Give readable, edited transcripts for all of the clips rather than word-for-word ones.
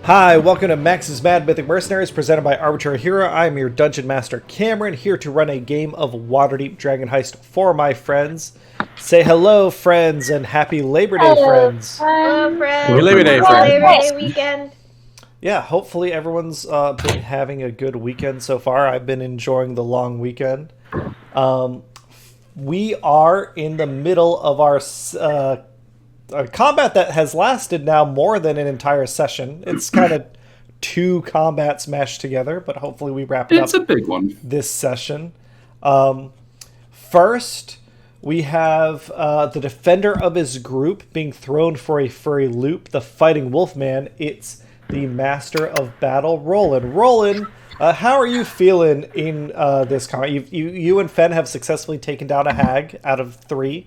Hi, welcome to Max's Mad Mythic Mercenaries, presented by Arbitrary Hero. I am your Dungeon Master Cameron, here to run a game of Waterdeepdragonheist for my friends. Say hello, friends, and happy Labor Day, friends. Hello, friends. Happy Labor Day, friends. Labor Day weekend. Yeah, hopefully everyone's been having a good weekend so far. I've been enjoying the long weekend. We are in the middle of our a combat that has lasted now more than an entire session. It's kind of two combats mashed together, but hopefully we wrap it up. It's a big one. This session. First, we have the defender of his group being thrown for a furry loop, the Fighting Wolfman. It's the Master of Battle, Roland. Roland, how are you feeling in this combat? You and Fen have successfully taken down a hag out of 3.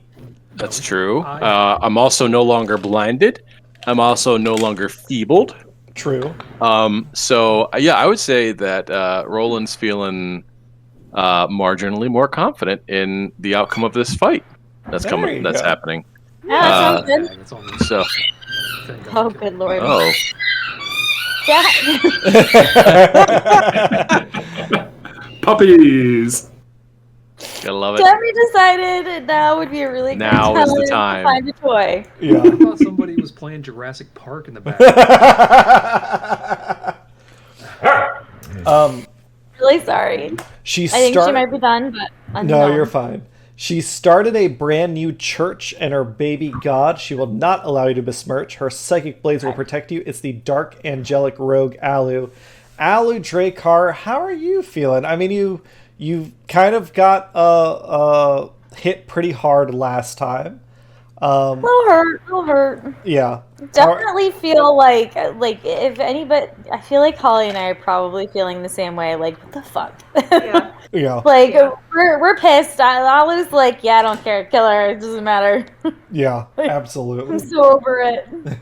That's true. I'm also no longer blinded. I'm also no longer feebled. True. So yeah, I would say that Roland's feeling marginally more confident in the outcome of this fight that's happening. Yeah, that sounds good. So. Oh, good lord. Oh. Puppies. Gotta love it. Debbie decided now would be a really good Now is the time. to find a toy. Yeah. I thought somebody was playing Jurassic Park in the back. Really sorry. I think she might be done, but no, you're fine. She started a brand new church and her baby god. She will not allow you to besmirch. Her psychic blades will protect you. It's the dark angelic rogue Alu. Alu Dracar, how are you feeling? I mean, you kind of got hit pretty hard last time. A little hurt. Yeah. Definitely feel like if anybody, I feel like Holly and I are probably feeling the same way. Like, what the fuck? Yeah. Yeah. Like, we're pissed. Alu's like, yeah, I don't care. Kill her. It doesn't matter. Yeah, absolutely. I'm so over it.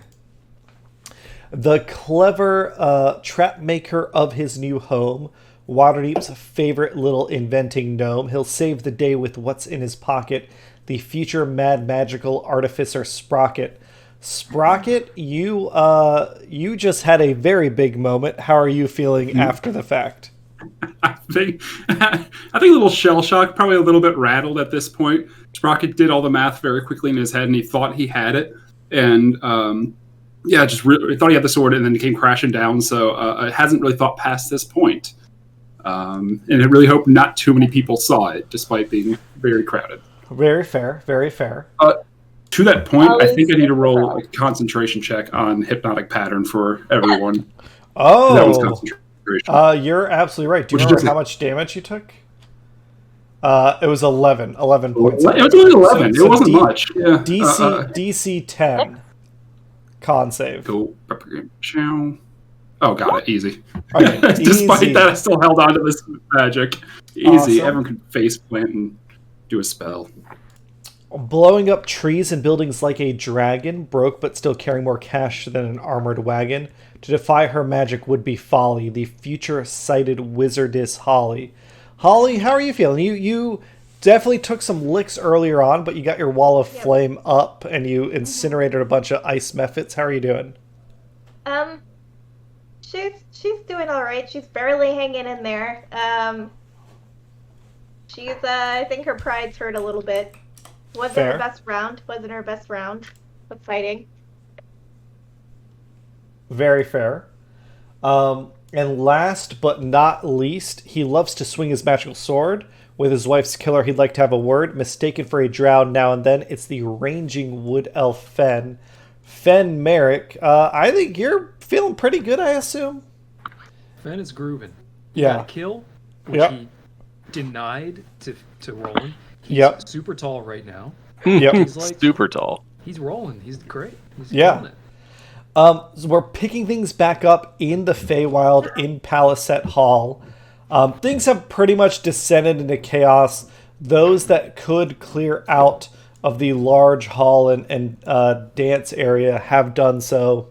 The clever trap maker of his new home, Waterdeep's favorite little inventing gnome. He'll save the day with what's in his pocket. The future mad magical artificer Sprocket. Sprocket, you just had a very big moment. How are you feeling after the fact? I think a little shell shock, probably a little bit rattled at this point. Sprocket did all the math very quickly in his head, and he thought he had it, and just really thought he had the sword, and then he came crashing down. So it hasn't really thought past this point, and I really hope not too many people saw it, despite being very crowded. Very fair. Very fair. To that point, I think I need to roll a concentration check on hypnotic pattern for everyone. Oh, that was concentration. You're absolutely right. Do you remember how much damage you took? It was 11 points. It was only 11. It wasn't much. Yeah. DC 10. Con save. Go. Oh, got it. Easy. Okay, Despite easy. that, I still held on to this magic. Easy. Awesome. Everyone can face plant and do a spell. Blowing up trees and buildings like a dragon, broke but still carrying more cash than an armored wagon. To defy her magic would be folly. The future-sighted wizardess Holly. Holly, how are you feeling? You definitely took some licks earlier on, but you got your wall of flame up and you incinerated a bunch of ice mephits. How are you doing? She's doing all right. She's barely hanging in there. She's I think her pride's hurt a little bit. Wasn't her best round of fighting. Very fair. And last but not least, he loves to swing his magical sword. With his wife's killer, he'd like to have a word. Mistaken for a drow now and then, it's the ranging wood elf Fen. Fen Merrick, I think you're feeling pretty good, I assume? Fen is grooving. Yeah. Got a kill, which he denied to Roland. He's super tall right now. Yep. He's like, super tall. He's rolling. He's great. He's killing it. So we're picking things back up in the Feywild in Palisette Hall. Things have pretty much descended into chaos. Those that could clear out of the large hall and dance area have done so.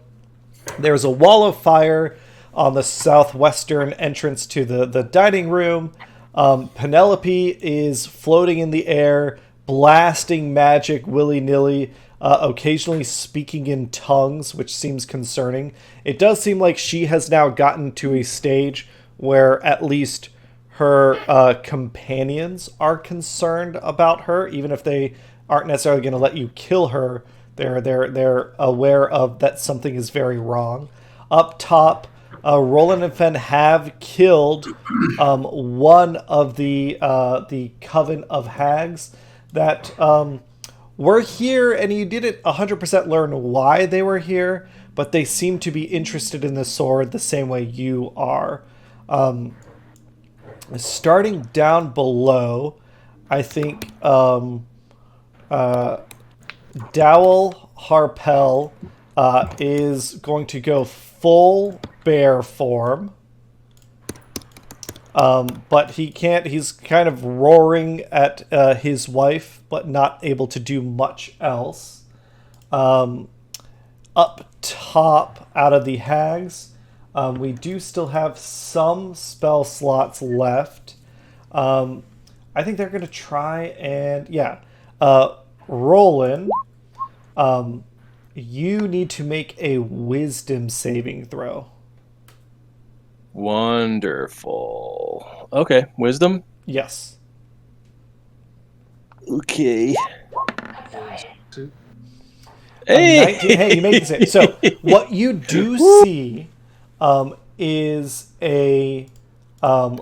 There's a wall of fire on the southwestern entrance to the dining room. Penelope is floating in the air, blasting magic willy-nilly, occasionally speaking in tongues, which seems concerning. It does seem like she has now gotten to a stage where at least her companions are concerned about her, even if they aren't necessarily going to let you kill her. They're aware of that something is very wrong. Up top, Roland and Fen have killed one of the Coven of Hags that were here, and you didn't 100% learn why they were here, but they seem to be interested in the sword the same way you are. Starting down below, I think Dowell Harpell is going to go full bear form. But he can't, he's kind of roaring at his wife, but not able to do much else. Up top, out of the hags, we do still have some spell slots left. I think they're going to try and, Roland, you need to make a wisdom saving throw. Wonderful. Okay, wisdom? Yes. Okay. Hey! 19, hey, you made the same. So, what you do see is a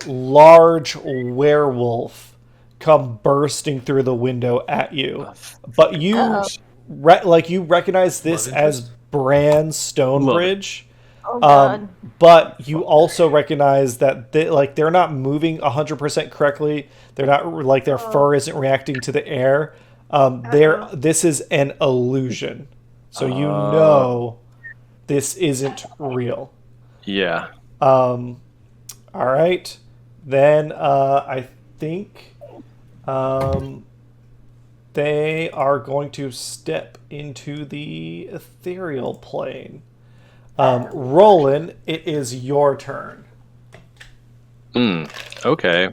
large werewolf come bursting through the window at you. But you, you recognize this as Bran Stonebridge. Oh, God. But you also recognize that they're not moving 100% correctly. They're not their fur isn't reacting to the air. This is an illusion. So you know this isn't real. Yeah. All right. Then I think they are going to step into the ethereal plane. Roland, it is your turn. Okay.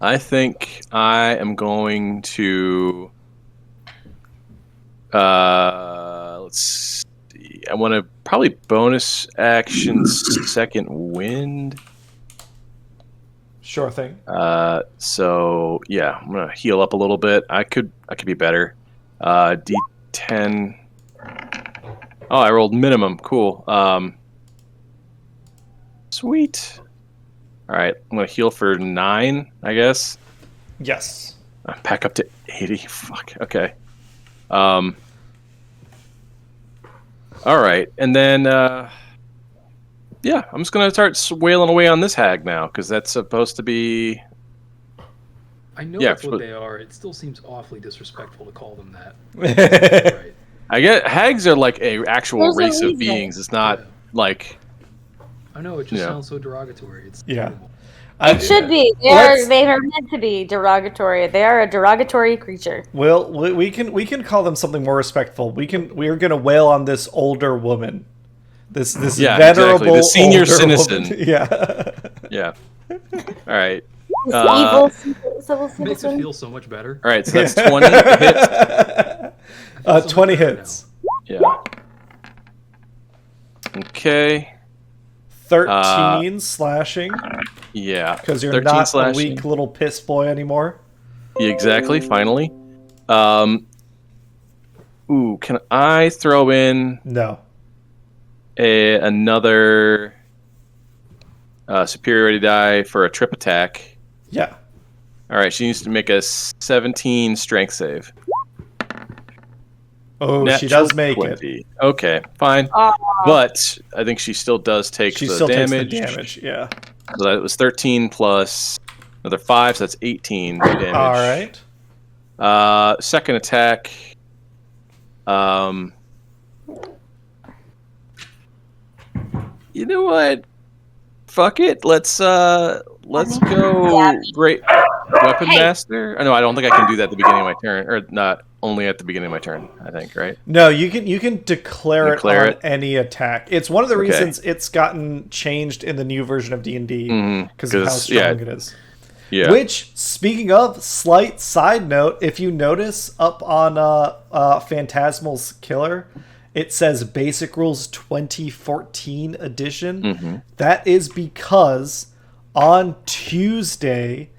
I think I am going to let's see. I want to probably bonus action second wind. Sure thing. So yeah, I'm gonna heal up a little bit. I could be better. D10. Oh, I rolled minimum. Cool. Sweet. All right, I'm gonna heal for 9, I guess. Yes. I'm back up to 80. Fuck. Okay. All right, and then I'm just gonna start wailing away on this hag now because that's supposed to be. I know that's what they are. It still seems awfully disrespectful to call them that. Right. I get hags are like a actual race of beings. It's not like. I know it just sounds so derogatory. It's terrible. It should be. They are meant to be derogatory. They are a derogatory creature. Well, we can call them something more respectful. We're gonna wail on this older woman. This venerable the senior citizen. Woman. Yeah. Yeah. All right. Evil civil It makes it citizen. feel so much better. All right, so that's 20 hits. 20 hits. Yeah. Okay. 13 slashing. Yeah. Because you're not slashing. A weak little piss boy anymore. Yeah, exactly. Finally. Ooh, can I throw in? No. Another superiority die for a trip attack? Yeah. All right. She needs to make a 17 strength save. Oh, she does make 20. It. Okay, fine. But I think she still does take the damage. Takes the damage, yeah. So that was 13 plus another 5, so that's 18 damage. All right. Second attack. You know what? Fuck it. Let's go. Great weapon master. Oh, no, I don't think I can do that at the beginning of my turn, or not. Only at the beginning of my turn, I think, right? No, you can declare it on any attack. It's one of the reasons it's gotten changed in the new version of D&D because of how strong it is. Yeah. Which, speaking of, slight side note, if you notice up on Phantasmal's Killer, it says Basic Rules 2014 edition. Mm-hmm. That is because on Tuesday,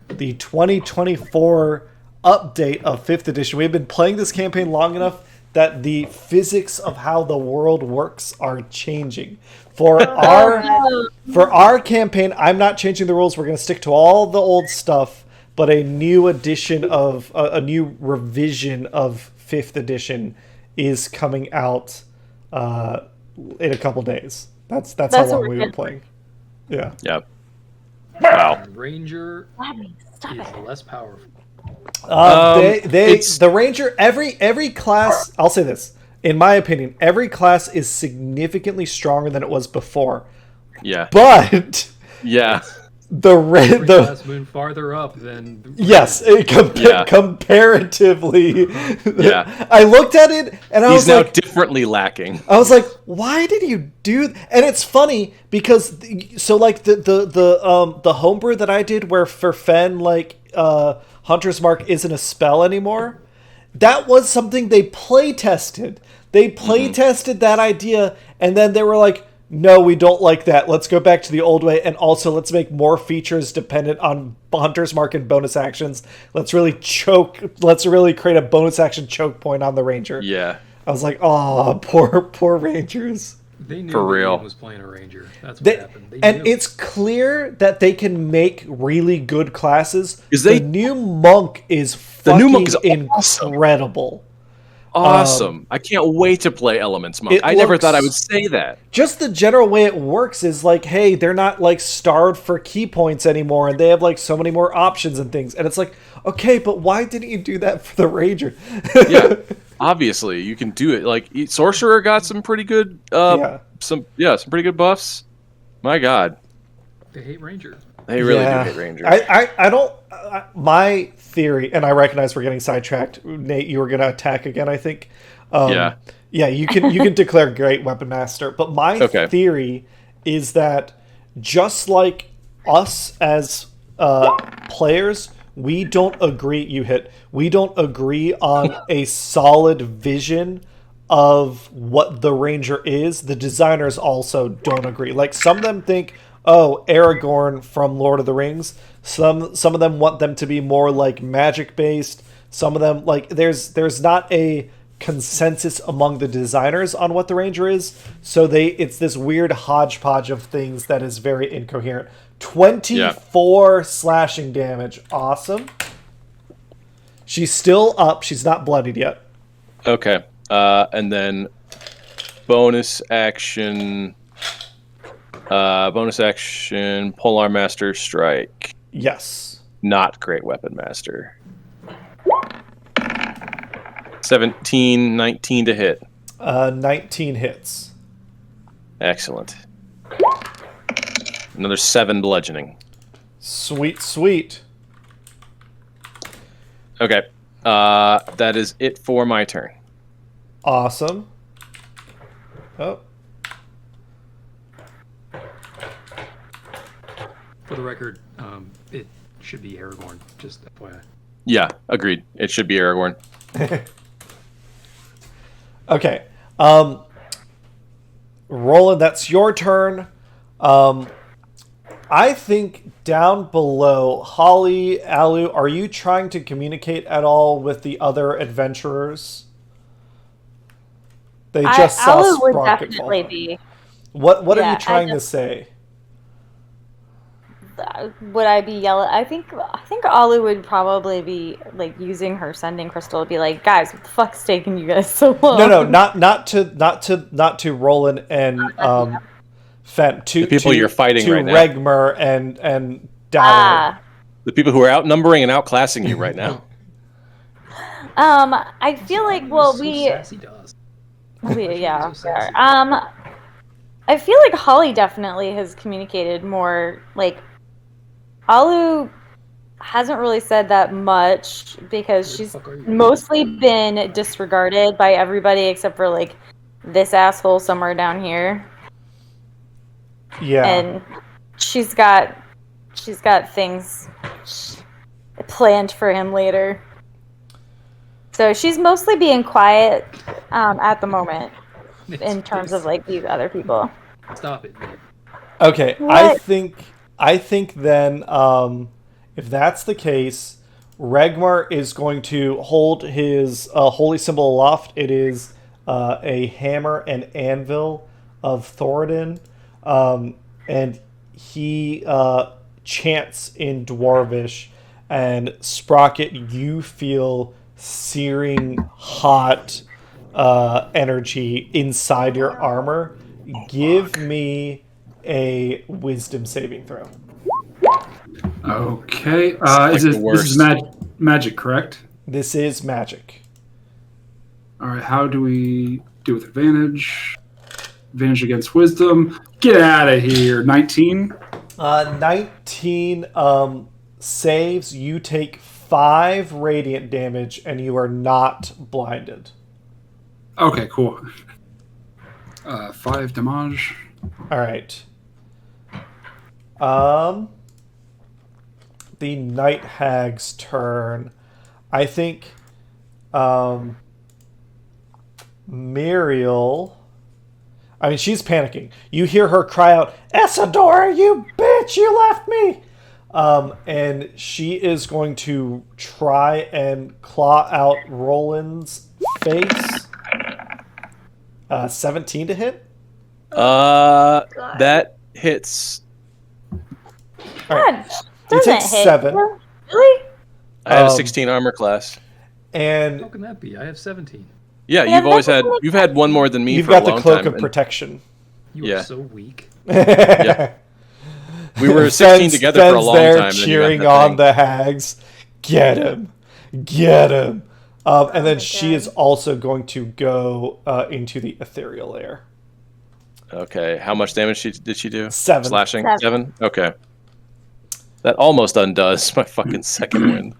the 2024 update of 5th edition, we've been playing this campaign long enough that the physics of how the world works are changing. For our campaign, I'm not changing the rules. We're going to stick to all the old stuff, but a new edition of a new revision of 5th edition is coming out in a couple days. That's how long we've been playing. Yeah. Yep. Wow. Ranger Stop is it. less powerful. The Ranger, every class, I'll say this, in my opinion, every class is significantly stronger than it was before. Yeah. But yeah, Every class moved farther up than comparatively. Yeah. I looked at it and I was now like, differently lacking. I was like, why did you do? And it's funny because the homebrew that I did, where for Fen, like Hunter's Mark isn't a spell anymore. That was something they play tested. They play tested that idea, and then they were like, no, we don't like that. Let's go back to the old way, and also let's make more features dependent on Hunter's Mark and bonus actions. Let's really create a bonus action choke point on the Ranger. Yeah. I was like, oh, poor Rangers. They knew For real. was playing a Ranger. That's what happened. They knew. It's clear that they can make really good classes. The new monk is incredible. Awesome. I can't wait to play Elements Monk. I never thought I would say that. Just the general way it works is like, hey, they're not like starved for key points anymore, and they have like so many more options and things. And it's like, okay, but why didn't you do that for the Ranger? Yeah. Obviously, you can do it. Like Sorcerer got some pretty good some pretty good buffs. My God. They hate Ranger. They really do hate Ranger. I don't my theory, and I recognize we're getting sidetracked. Nate, you were going to attack again, I think. Yeah, you can declare Great Weapon Master, but my theory is that just like us as players, we don't agree on a solid vision of what the Ranger is. The designers also don't agree. Like, some of them think, oh, Aragorn from Lord of the Rings. Some of them want them to be more like magic based. Some of them, like, there's not a consensus among the designers on what the Ranger is. So it's this weird hodgepodge of things that is very incoherent. 24 slashing damage. Awesome. She's still up. She's not bloodied yet. Okay. And then bonus action, Polearm Master Strike. Yes. Not Great Weapon Master. 17, 19 to hit. 19 hits. Excellent. Another 7 bludgeoning. Sweet. Okay. That is it for my turn. Awesome. Oh. For the record, it should be Aragorn, just FYI. Yeah, agreed. It should be Aragorn. Okay. Roland, that's your turn. I think down below, Holly, Alu, are you trying to communicate at all with the other adventurers? They just saw Alu would Sprocket definitely fall. be. What are you trying to say? Would I be yelling? I think Alu would probably be like using her sending crystal to be like, guys, what the fuck's taking you guys so long? No, not to Roland and Fen, to the people you're fighting right now. Regmer and Dowler. The people who are outnumbering and outclassing you right now. I feel like I feel like Holly definitely has communicated more. Like, Alu hasn't really said that much because she's mostly been disregarded by everybody except for like this asshole somewhere down here. Yeah. And she's got things much planned for him later. So she's mostly being quiet at the moment in terms of like these other people. Stop it, man. Okay, What? I think then, if that's the case, Regmar is going to hold his holy symbol aloft. It is a hammer and anvil of Thoradin, and he chants in Dwarvish, and Sprocket, you feel searing hot energy inside your armor. Give me a wisdom saving throw. Okay. Like This is magic, correct? This is magic. All right. How do we do with advantage? Advantage against wisdom. Get out of here. 19. 19 saves. You take 5 radiant damage, and you are not blinded. Okay, cool. 5 damage. All right. The Night Hag's turn. I think Muriel... I mean, she's panicking. You hear her cry out, "Essadora, you bitch, you left me!" And she is going to try and claw out Roland's face. 17 to hit? That hits. God, You doesn't take hit. 7. Really? I had a Um, 16 armor class. And How can that be? I have 17. Yeah, you've had one more than me you've for got a the long cloak time. of protection. You Yeah. are so weak. Yeah. We were 16 together for a long there time. And then you got cheering that on thing. the hags. Get him. Get him. And then my she God. is also going to go into the ethereal layer. Okay, how much damage did she do? 7. Slashing? 7. 7? Okay. That almost undoes my fucking second win.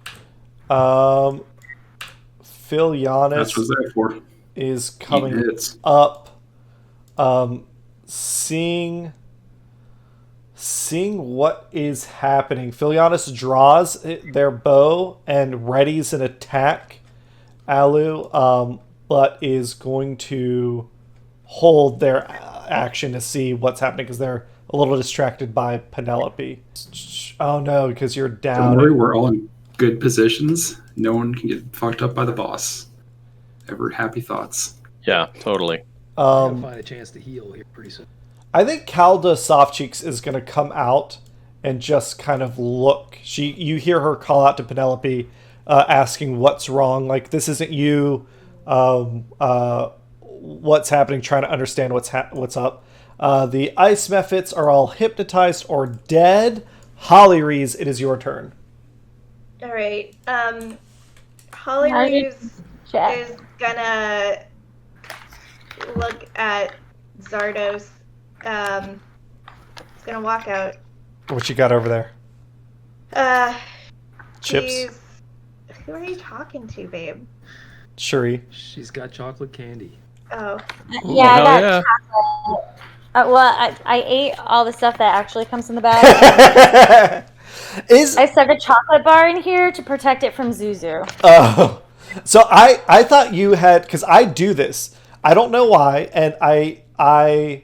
Phil That's Giannis what's there for. is He coming hits. up, seeing what is happening. Philianus draws their bow and readies an attack, Alu, but is going to hold their action to see what's happening because they're a little distracted by Penelope. Oh no, because you're down. Don't worry, we're all in good positions. No one can get fucked up by the boss. Ever happy thoughts. Yeah, totally. I'm gonna find a chance to heal here pretty soon. I think Calda Softcheeks is going to come out and just kind of look. You hear her call out to Penelope, asking what's wrong. Like, this isn't you. What's happening? Trying to understand what's up. The ice mephits are all hypnotized or dead. Holly Rees, it is your turn. All right. Holly How did- Reeves Check. is gonna look at Zardos. He's gonna walk out. What you got over there? Chips? He's... Who are you talking to, babe? Shuri. She's got chocolate candy. Oh. Yeah, I hell got yeah. chocolate. Well, I ate all the stuff that actually comes in the bag. I stuck a chocolate bar in here to protect it from Zuzu. Oh, so I thought you had, because I do this. I don't know why, and I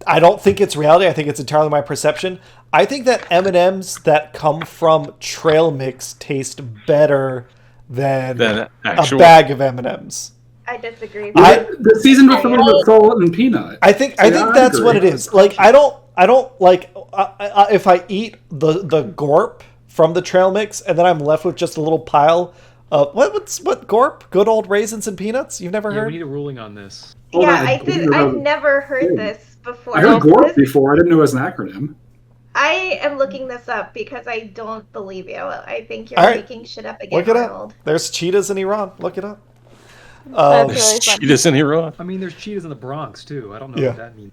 don't think it's reality. I think it's entirely my perception. I think that M&Ms that come from trail mix taste better than a actual. bag of M&Ms. I disagree. The season before was salt and peanut. I think that's what it is. Like I don't like if I eat the gorp from the trail mix and then I'm left with just a little pile of what gorp? Good old raisins and peanuts? You've never Yeah, heard? we need a ruling on this. Yeah, I've never heard this before. I heard GORP before. I didn't know it was an acronym. I am looking this up because I don't believe you. I think you're All right. making shit up again, Look it Arnold. up. There's cheetahs in Iran. Look it up. That's really fun. Cheetahs in Iran. I mean, there's cheetahs in the Bronx too. I don't know Yeah. what that means.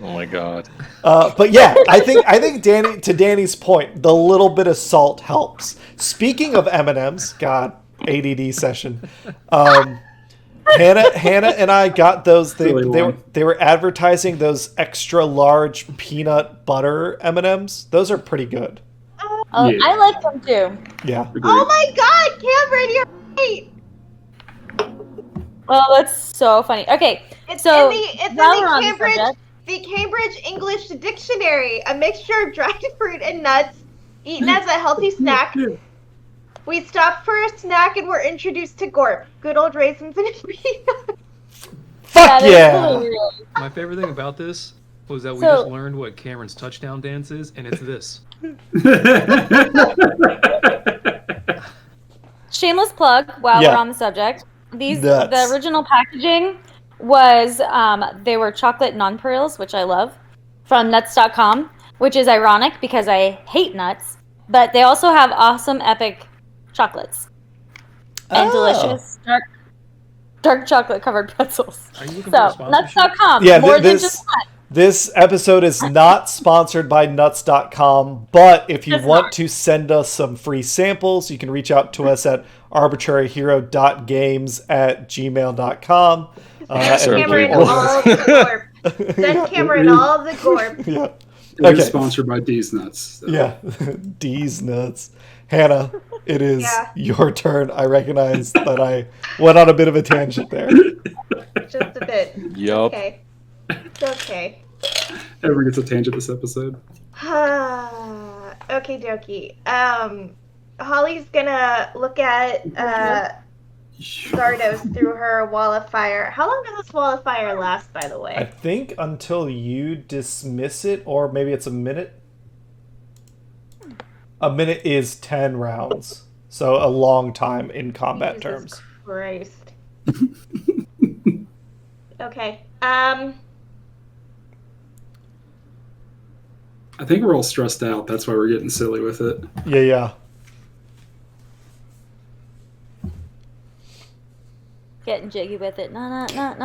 Oh my god. But yeah, I think Danny's point, the little bit of salt helps. Speaking of M&Ms, God, ADD session. Hannah and I got those. They Really were advertising those extra large peanut butter M&Ms. Those are pretty good. Oh, Yeah. I like them too. Yeah. Agreed. Oh my God, Cameron, you're right. Oh, that's so funny. Okay, It's so in while we're on the the subject, Cambridge English Dictionary. A mixture of dried fruit and nuts, eaten as a healthy snack. We stopped for a snack and were introduced to Gorp. Good old raisins and peanuts. Fuck that's yeah! hilarious. My favorite thing about this was that we So- just learned what Cameron's touchdown dance is, and it's this. Shameless plug while Yeah. we're on the subject. The Nuts. original packaging was they were chocolate nonpareils, which I love, from nuts.com, which is ironic because I hate nuts, but they also have awesome epic chocolates and delicious dark chocolate covered pretzels. Are you looking for a So sponsorship? nuts.com, Yeah, more than this just nuts. this episode is not sponsored by nuts.com, but if you It's want not. to send us some free samples, you can reach out to us at arbitraryhero.games@gmail.com. Send sir, Cameron please. all the Gorp. Send Cameron all the Gorp. Yeah. It Okay. is sponsored by D's Nuts. So. Yeah. D's nuts. Hannah, it is your turn. I recognize that I went on a bit of a tangent there. Just a bit. Yup. Okay. It's okay. Everyone gets a tangent this episode. Okay, dokie. Holly's gonna look at Zardos through her wall of fire. How long does this wall of fire last, by the I way? think until you dismiss it, or maybe it's a minute. A minute is 10 rounds. So a long time in combat Jesus terms. Christ. Okay. I think we're all stressed out. That's why we're getting silly with it. Yeah. Getting jiggy with it. No. No. I heard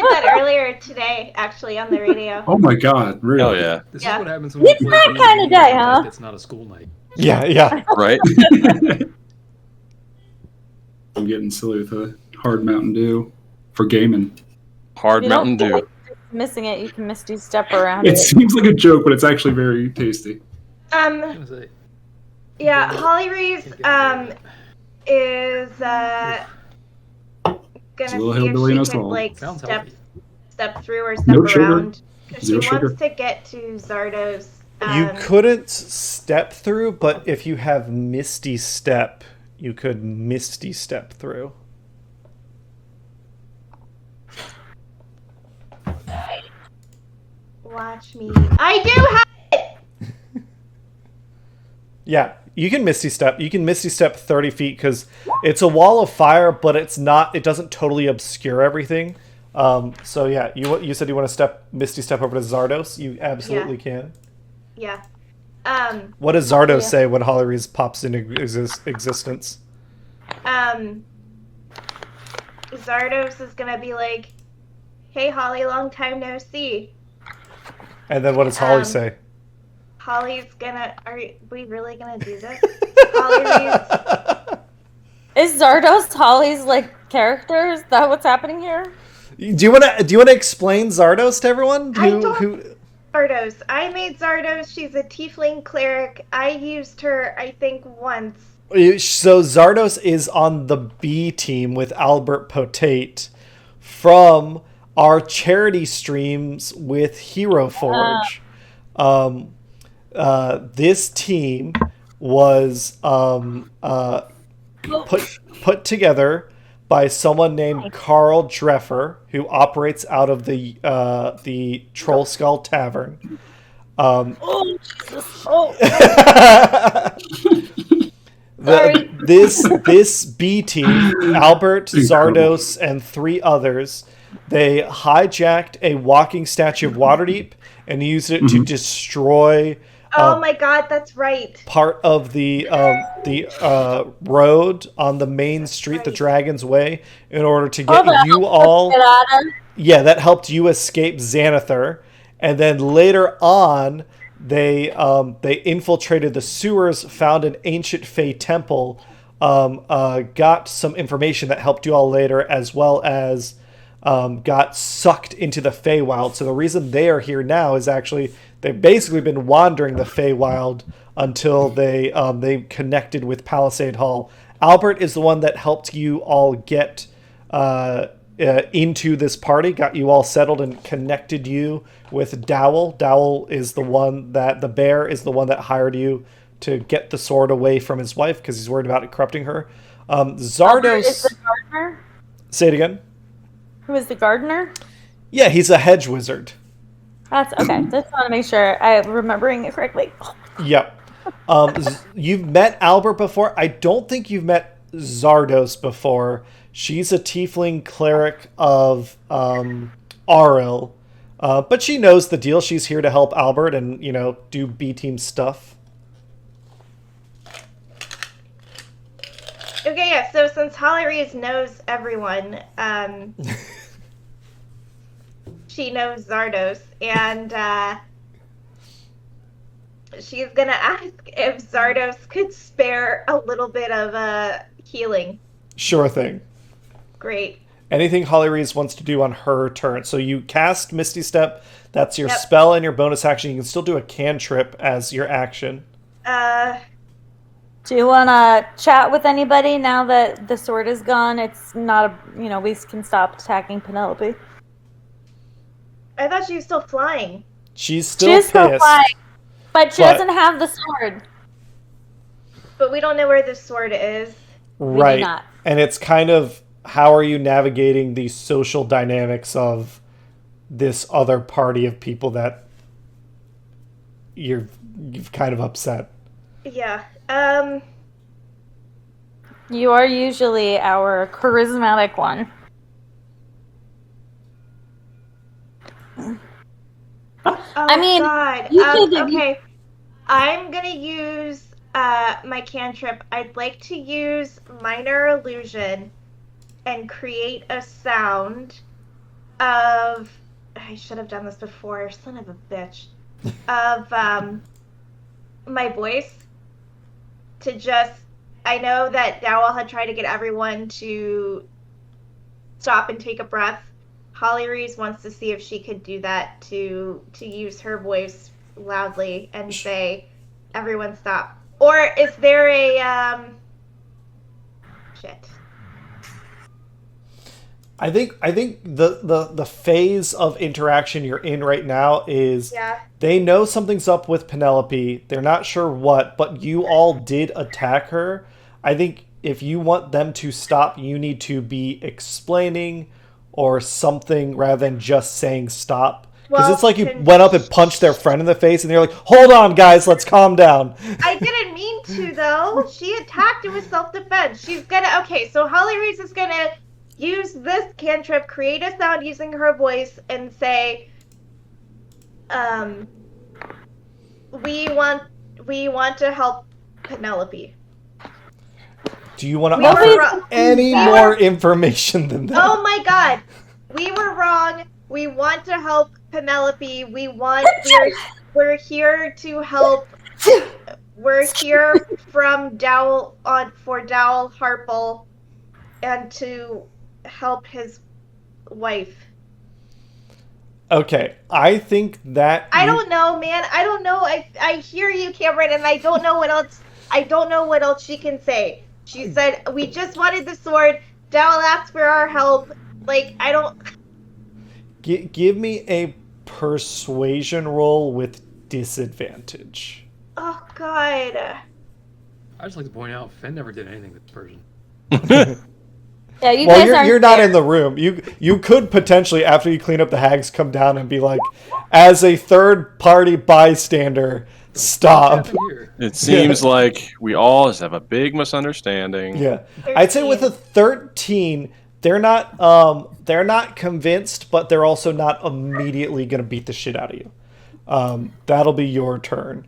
that earlier today, actually, on the radio. Oh my God! Really? Hell yeah. This Yeah. is what happens when you It's play that D&D kinda day, on a huh? night It's not a school night. Yeah. Right? I'm getting silly with a hard Mountain Dew for gaming. Hard You Mountain don't feel Dew. like missing it, you can misty step around It it. seems like a joke, but it's actually very tasty. I was gonna say, Yeah, Holly Reese, is It's a gonna little see hillbilly in if us she could all. like sounds step healthy. through or step No sugar. around. 'Cause she Zero sugar. wants to get to Zardos. You couldn't step through, but if you have Misty Step, you could Misty Step through. Watch me. I do have it! Yeah, you can Misty Step. You can Misty Step 30 feet because it's a wall of fire, but it's not. It doesn't totally obscure everything. So yeah, you said you want to Misty Step over to Zardos. You absolutely can. Yeah. What does Zardos say when Holly Reese pops into existence? Zardos is gonna be like, "Hey, Holly, long time no see." And then what does Holly say? Holly's gonna. Are we really gonna do this? Holly Reese. Is Zardos Holly's like character? Is that what's happening here? Do you want to explain Zardos to everyone? Zardos. I made Zardos. She's a tiefling cleric. I used her, I think, once. So Zardos is on the B team with Albert Potate from our charity streams with Hero Forge. This team was put together by someone named Carl Dreffer, who operates out of the Troll Skull Tavern. Oh, Jesus. Oh. This B team, Albert, Zardos, and 3 others, they hijacked a walking statue of Waterdeep and used it to destroy. Oh my God, that's right. Part of the road on the main street, the Dragon's Way, in order to get you all. Yeah, that helped you escape Xanather, and then later on, they infiltrated the sewers, found an ancient Fey temple, got some information that helped you all later, as well as got sucked into the Feywild. So the reason they are here now is actually they've basically been wandering the Feywild until they connected with Palisade Hall. Albert is the one that helped you all get into this party, got you all settled, and connected you with Dowell. Dowell is the bear is the one that hired you to get the sword away from his wife because he's worried about it corrupting her. Zardos. Is the gardener? Say it again. Who is the gardener? Yeah, he's a hedge wizard. That's okay. Just want to make sure I'm remembering it correctly. Yep. You've met Albert before. I don't think you've met Zardos before. She's a tiefling cleric of Aril. But she knows the deal. She's here to help Albert and, do B-team stuff. Okay, yeah, so since Holly Reeves knows everyone, she knows Zardos, and she's gonna ask if Zardos could spare a little bit of healing. Sure thing. Great. Anything Holly Reeves wants to do on her turn. So you cast Misty Step. That's your spell and your bonus action. You can still do a cantrip as your action. Do you want to chat with anybody now that the sword is gone? It's not we can stop attacking Penelope. I thought she was still flying. She's still flying, but she doesn't have the sword. But we don't know where the sword is. Right. We do not. And it's kind of, how are you navigating the social dynamics of this other party of people that you've kind of upset? Yeah. You are usually our charismatic one. Oh, I mean, God. Okay. I'm gonna use my cantrip. I'd like to use Minor Illusion and create a sound of... I should have done this before, son of a bitch. Of my voice to just... I know that Dowell had tried to get everyone to stop and take a breath. Holly Reeves wants to see if she could do that, to use her voice loudly and say, everyone stop. Or is there a... Shit. I think the phase of interaction you're in right now is they know something's up with Penelope. They're not sure what, but you all did attack her. I think if you want them to stop, you need to be explaining or something rather than just saying stop. Because it's like you went up and punched their friend in the face and they're like, hold on, guys, let's calm down. I didn't mean to, though. She attacked. It was self-defense. She's gonna... Okay, so Holly Reeves is gonna use this cantrip, create a sound using her voice, and say, we want to help Penelope. Do you want to offer any more information than that? Oh my God. We were wrong. We want to help Penelope. We're here to help. We're here from Dowell for Dowell Harpell and to help his wife. Okay, I think that... I don't know, man. I don't know. I hear you, Cameron, and I don't know what else. I don't know what else she can say. She said, we just wanted the sword. Dowell asked for our help. Like, I don't... Give me a persuasion roll with disadvantage. Oh, God. I just like to point out, Fenn never did anything to this person. Yeah, you well, guys you're not in the room. You could potentially, after you clean up the hags, come down and be like, as a third-party bystander, stop. It seems like we all just have a big misunderstanding. Yeah, 13. I'd say with a 13, they're not convinced, but they're also not immediately going to beat the shit out of you. That'll be your turn.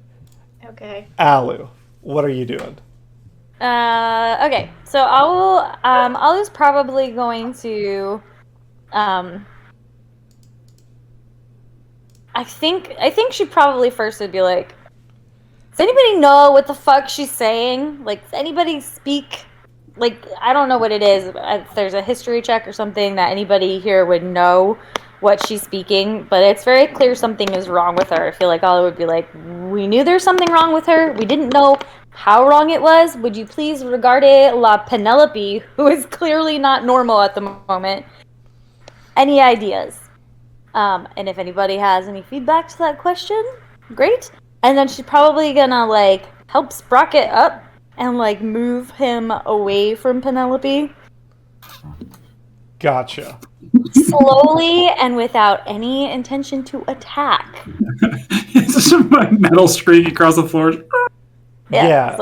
Okay. Alu, what are you doing? Okay, so Alu's probably going to, I think she probably first would be like, does anybody know what the fuck she's saying? Like, does anybody speak like, I don't know what it is. If there's a history check or something that anybody here would know what she's speaking, but it's very clear something is wrong with her. I feel like Ollie would be like, we knew there's something wrong with her. We didn't know how wrong it was. Would you please regarde la Penelope, who is clearly not normal at the moment? Any ideas? And if anybody has any feedback to that question, great. And then she's probably gonna, like, help Sprocket up and, like, move him away from Penelope. Gotcha. Slowly and without any intention to attack. It's just a metal streak across the floor. Yeah.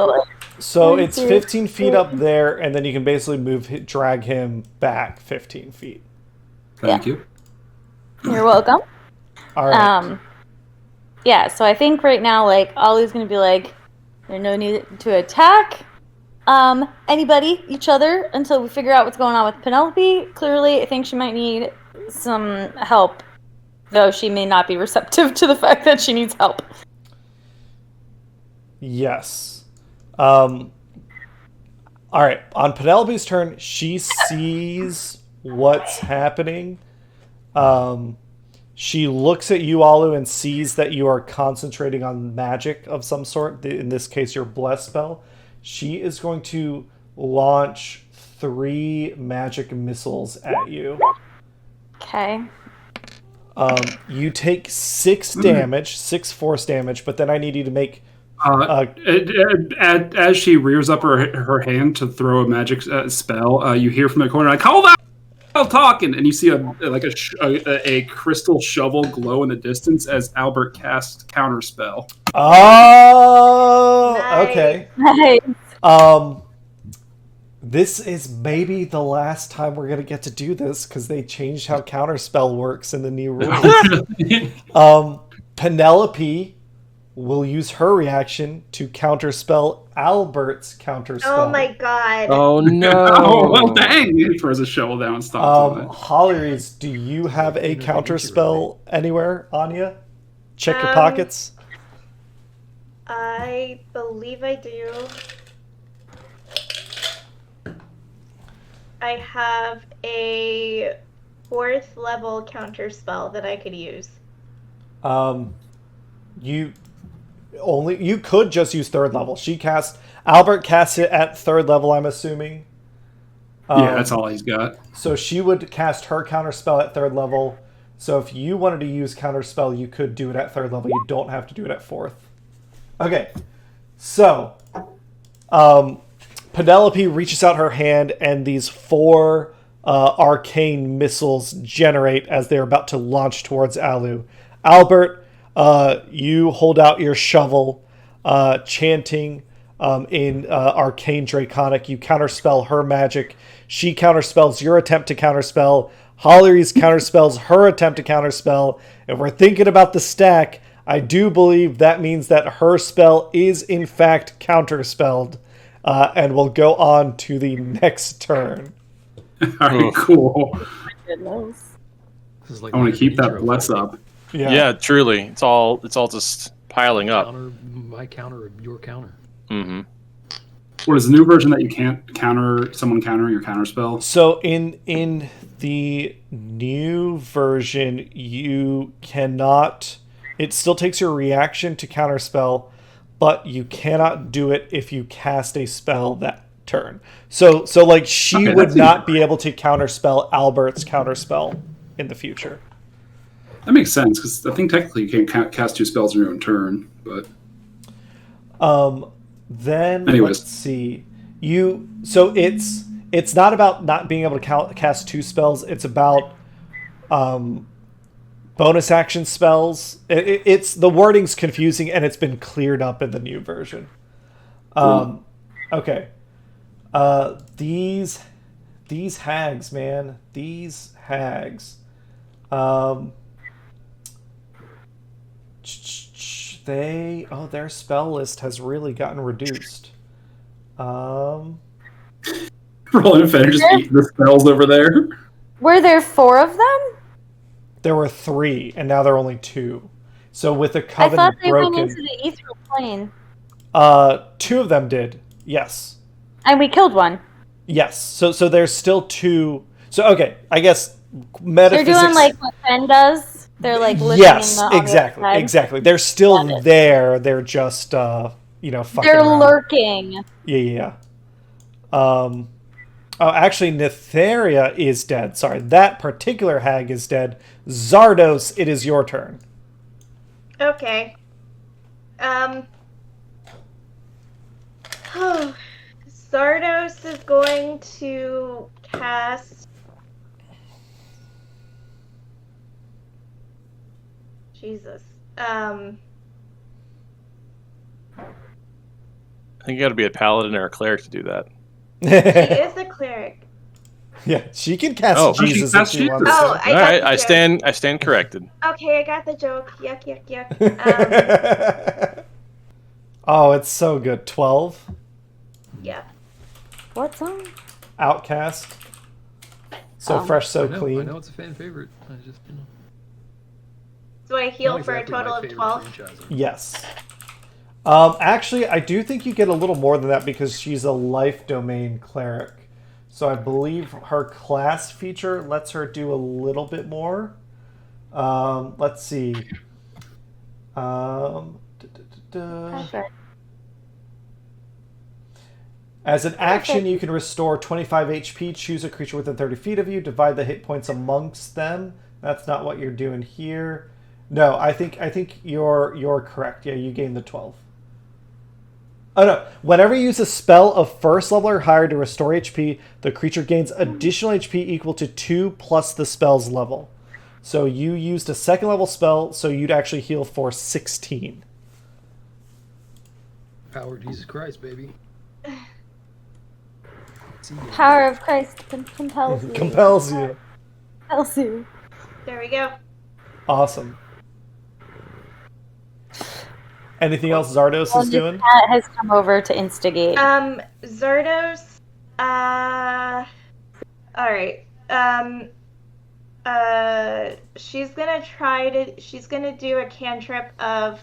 So it's 2, 15 feet up there, and then you can basically drag him back 15 feet. Thank you. You're welcome. All right. Yeah, so I think right now, like, Ollie's gonna be like, there's no need to attack anybody, each other, until we figure out what's going on with Penelope. Clearly, I think she might need some help, though she may not be receptive to the fact that she needs help. Yes. All right. On Penelope's turn, she sees what's happening. She looks at you, Alu, and sees that you are concentrating on magic of some sort. In this case, your bless spell. She is going to launch 3 magic missiles at you. Okay. You take 6 damage, 6 force damage, but then I need you to make... As she rears up her hand to throw a magic spell, you hear from the corner, like, hold on! Talking, and you see a crystal shovel glow in the distance as Albert casts counterspell. Oh, Nice. okay. Nice. This is maybe the last time we're gonna get to do this because they changed how counterspell works in the new rules. Penelope will use her reaction to counterspell Albert's counterspell. Oh my god. Oh no! Oh well, dang! He throws a shovel down and stops on it. Hollyrees, do you have a counterspell anywhere, Anya? Check your pockets. I believe I do. I have a 4th level counterspell that I could use. You could just use 3rd level. Albert casts it at 3rd level, I'm assuming. Yeah, that's all he's got. So she would cast her counterspell at 3rd level. So if you wanted to use counterspell, you could do it at 3rd level. You don't have to do it at 4th. Okay. So Penelope reaches out her hand, and these 4 arcane missiles generate as they're about to launch towards Alu. Albert, you hold out your shovel, chanting in Arcane Draconic. You counterspell her magic. She counterspells your attempt to counterspell. Hollyrees counterspells her attempt to counterspell. If we're thinking about the stack, I do believe that means that her spell is in fact counterspelled, and will go on to the next turn. All right, cool. Oh my goodness. This is like I want to keep that bless up. Yeah, truly. It's all just piling up. My counter, your counter. Mm-hmm. What is the new version that you can't counter someone countering your counterspell? So in the new version, you cannot. It still takes your reaction to counterspell, but you cannot do it if you cast a spell that turn. So like she would not be able to counterspell Albert's counterspell in the future. That makes sense, because I think technically you can cast 2 spells in your own turn, but... Then, anyways. Let's see. So it's not about not being able to cast 2 spells. It's about bonus action spells. It's the wording's confusing, and it's been cleared up in the new version. Okay. These hags, man. These hags. Their spell list has really gotten reduced. Rolling and Fenner just eating the spells over there. Were there 4 of them? There were 3, and now there are only 2. So with the I covenant thought they broken, went into the ethereal plane. 2 of them did. Yes. And we killed one. Yes. So there's still two. So okay, I guess metaphysics. They're doing like what Ben does. They're like living yes, in the exactly, on the other side. exactly. They're still there. They're just fucking They're around. lurking. Yeah. Oh, actually, Netheria is dead. Sorry, that particular hag is dead. Zardos, it is your turn. Okay. Zardos is going to cast. Jesus. I think you got to be a paladin or a cleric to do that. She is a cleric. Yeah, she can cast Jesus if she wants. Oh, all right. I stand corrected. Okay, I got the joke. Yuck, yuck, yuck. Oh, it's so good. 12. Yeah. What song? Outcast. So fresh, so clean. I know it's a fan favorite. I just, So I heal not for a exactly total my of favorite 12. franchise. Yes. Actually, I do think you get a little more than that because she's a life domain cleric. So I believe her class feature lets her do a little bit more. Let's see. Okay. As an action, you can restore 25 HP, choose a creature within 30 feet of you, divide the hit points amongst them. That's not what you're doing here. No, I think you're correct. Yeah, you gain the 12. Oh no, whenever you use a spell of first level or higher to restore HP, the creature gains additional HP equal to 2 plus the spell's level. So you used a second level spell, so you'd actually heal for 16. Power of Jesus Christ, baby. Power of Christ compels you. Compels you. Compels you. There we go. Awesome. Anything else Zardos is doing? Cat has come over to instigate. Zardos. Alright. She's gonna do a cantrip of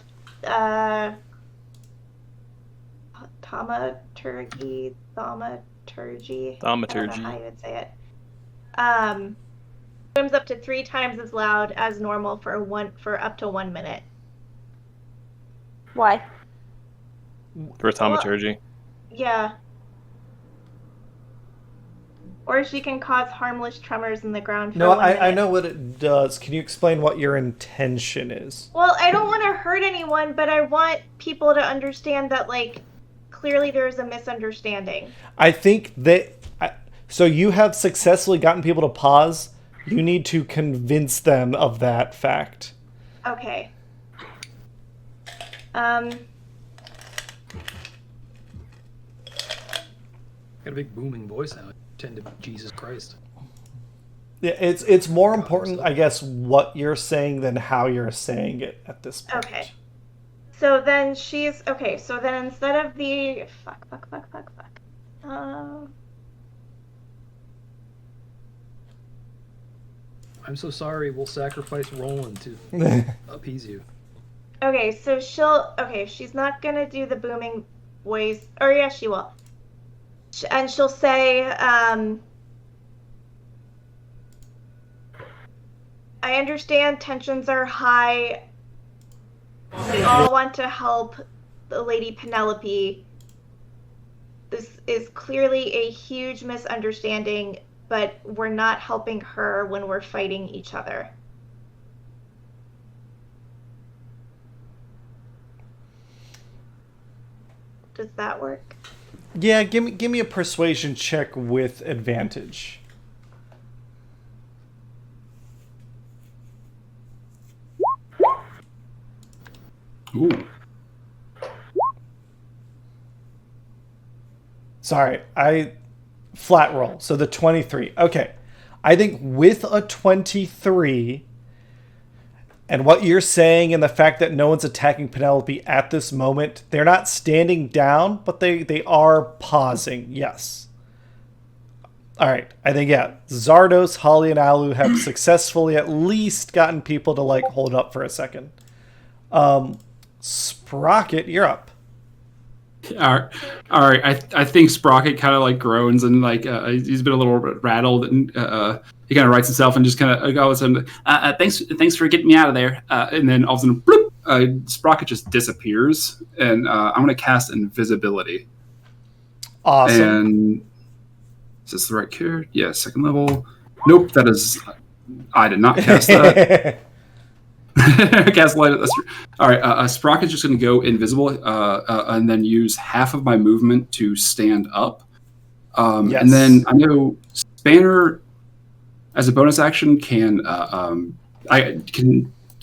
thaumaturgy. I don't know how you would say it. Swims up to 3 times as loud as normal for up to 1 minute. Why? For thaumaturgy. Yeah. Or she can cause harmless tremors in the ground for No, 1 minute. I know what it does. Can you explain what your intention is? Well, I don't want to hurt anyone, but I want people to understand that, like, clearly there's a misunderstanding. I think that... So you have successfully gotten people to pause. You need to convince them of that fact. Okay. Got a big booming voice now. Tend to Jesus Christ. Yeah, it's more important, I guess, what you're saying than how you're saying it at this point. Okay. So then she's... Okay, so then instead of the... Fuck. I'm so sorry, we'll sacrifice Roland to appease you. Okay, so she's not gonna do the booming voice. Or yeah, she will. And she'll say, I understand tensions are high. We all want to help the Lady Penelope. This is clearly a huge misunderstanding, but we're not helping her when we're fighting each other. Does that work? Yeah, give me a persuasion check with advantage. Ooh. Sorry, I flat roll. So the 23. Okay. I think with a 23 and what you're saying and the fact that no one's attacking Penelope at this moment, they're not standing down, but they are pausing. Yes. All right. I think, yeah, Zardos, Holly, and Alu have successfully at least gotten people to, like, hold up for a second. Sprocket, you're up. All right. I think Sprocket kind of like groans and like he's been a little bit rattled, and he kind of writes himself and just kind of goes and thanks for getting me out of there. And then all of a sudden, bloop, Sprocket just disappears, and I'm gonna cast invisibility. Awesome. And is this the right character? Yeah, second level. Nope, that is. I did not cast that. Cast light. All right. Sprocket's just going to go invisible, and then use half of my movement to stand up. Yes. And then I know Spanner, as a bonus action, can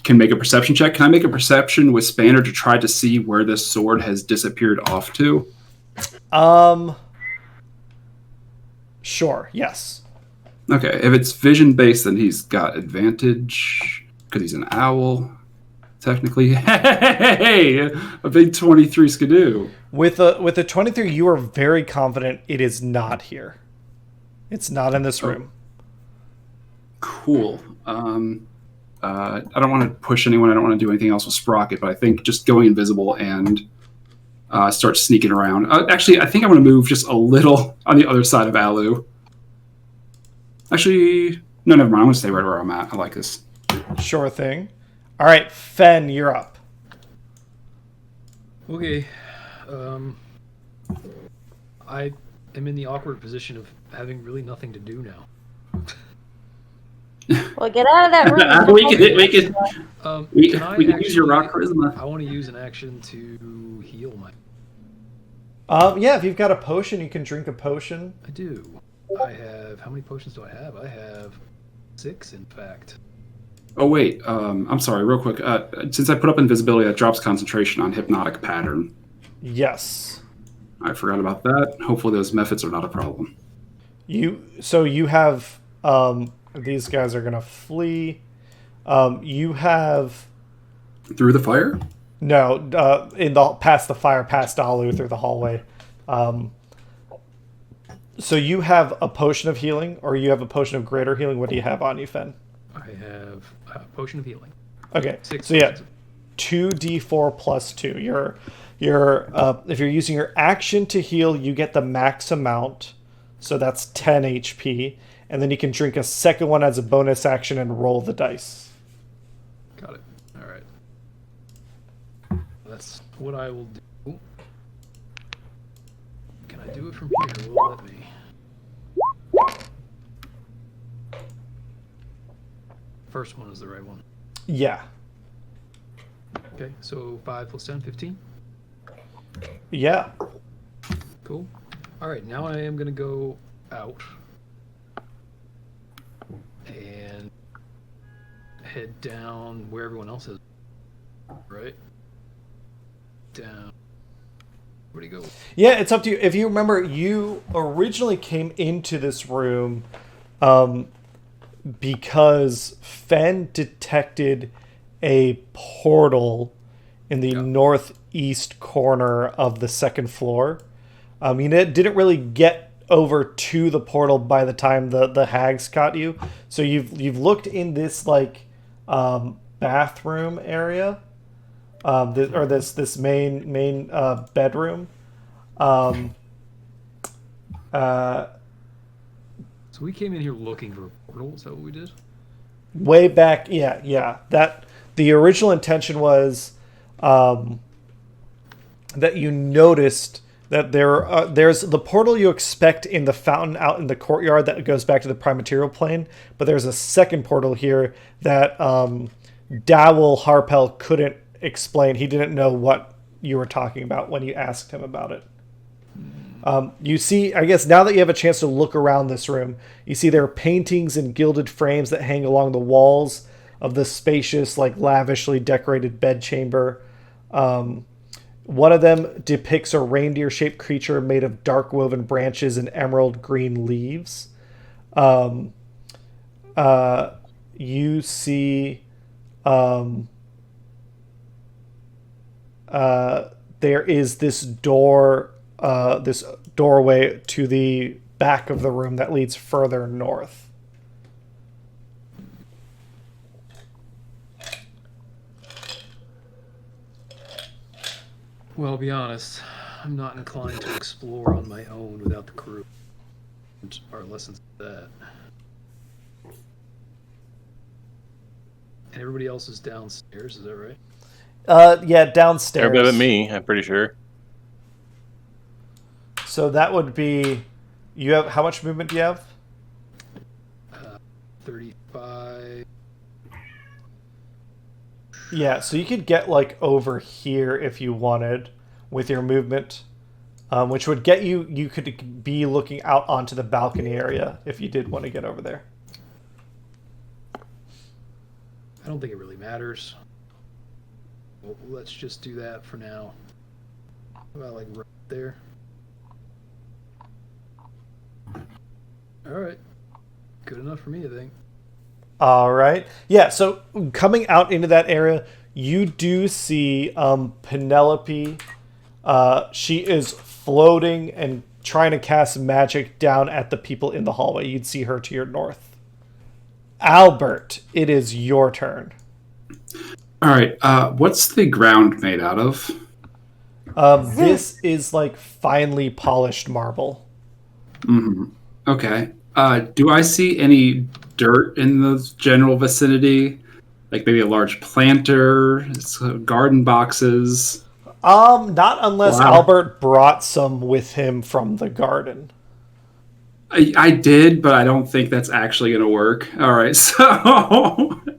make a perception check. Can I make a perception with Spanner to try to see where this sword has disappeared off to? Sure. Yes. Okay. If it's vision based, then he's got advantage. Because he's an owl, technically. Hey, a big 23 skidoo. With a 23, you are very confident it is not here. It's not in this room. Cool. I don't want to push anyone. I don't want to do anything else with Sprocket, but I think just going invisible and start sneaking around. Actually, I think I'm going to move just a little on the other side of Alu. Actually, no, never mind. I'm going to stay right where I'm at. I like this. Sure thing. All right, Fen, you're up. Okay. I am in the awkward position of having really nothing to do now. Well, get out of that room. we can use your rock charisma. I want to use an action to heal my... Yeah, if you've got a potion, you can drink a potion. I do. I have... How many potions do I have? I have 6, in fact. Oh, wait. I'm sorry, real quick. Since I put up invisibility, that drops concentration on hypnotic pattern. Yes. I forgot about that. Hopefully those methods are not a problem. So you have... these guys are going to flee. You have... Through the fire? No, past the fire, past Alu, through the hallway. So you have a potion of healing, or you have a potion of greater healing. What do you have on you, Fen? I have a potion of healing. Okay, 6 so yeah, potions. 2d4 plus 2. If you're using your action to heal, you get the max amount, so that's 10 HP, and then you can drink a second one as a bonus action and roll the dice. Got it. All right. That's what I will do. Can I do it from here? Will it let me? First one is the right one. Yeah. Okay, so 5 plus 10, 15. Yeah. Cool. All right, now I am going to go out and head down where everyone else is. Right? Down. Where'd he go? Yeah, it's up to you. If you remember, you originally came into this room because Fen detected a portal in the northeast corner of the second floor. You didn't really get over to the portal by the time the hags caught you. So you've looked in this bathroom area, this main bedroom. So we came in here looking for a portal. Is that what we did? Way back, yeah. That the original intention was that you noticed that there's the portal you expect in the fountain out in the courtyard that goes back to the prime material plane, but there's a second portal here that Dowell Harpell couldn't explain. He didn't know what you were talking about when you asked him about it. You see, I guess now that you have a chance to look around this room, you see there are paintings in gilded frames that hang along the walls of the spacious, lavishly decorated bedchamber. One of them depicts a reindeer-shaped creature made of dark woven branches and emerald green leaves. You see there is this door, this doorway to the back of the room that leads further north. Well, I'll be honest. I'm not inclined to explore on my own without the crew. And our lessons of that. And everybody else is downstairs, is that right? Yeah, downstairs. Everybody but me, I'm pretty sure. So that would be... You have... How much movement do you have? 35. Yeah, so you could get, like, over here if you wanted with your movement. Which would get you... You could be looking out onto the balcony area if you did want to get over there. I don't think it really matters. Well, let's just do that for now. How about, like, right there? Alright. Good enough for me, I think. All right. Yeah, so coming out into that area, you do see Penelope. She is floating and trying to cast magic down at the people in the hallway. You'd see her to your north. Albert, it is your turn. All right. What's the ground made out of? This is like finely polished marble. Mm-hmm. Okay. Do I see any dirt in the general vicinity? Like maybe a large planter, garden boxes? Not unless Wow. Albert brought some with him from the garden. I did, but I don't think that's actually going to work. All right, so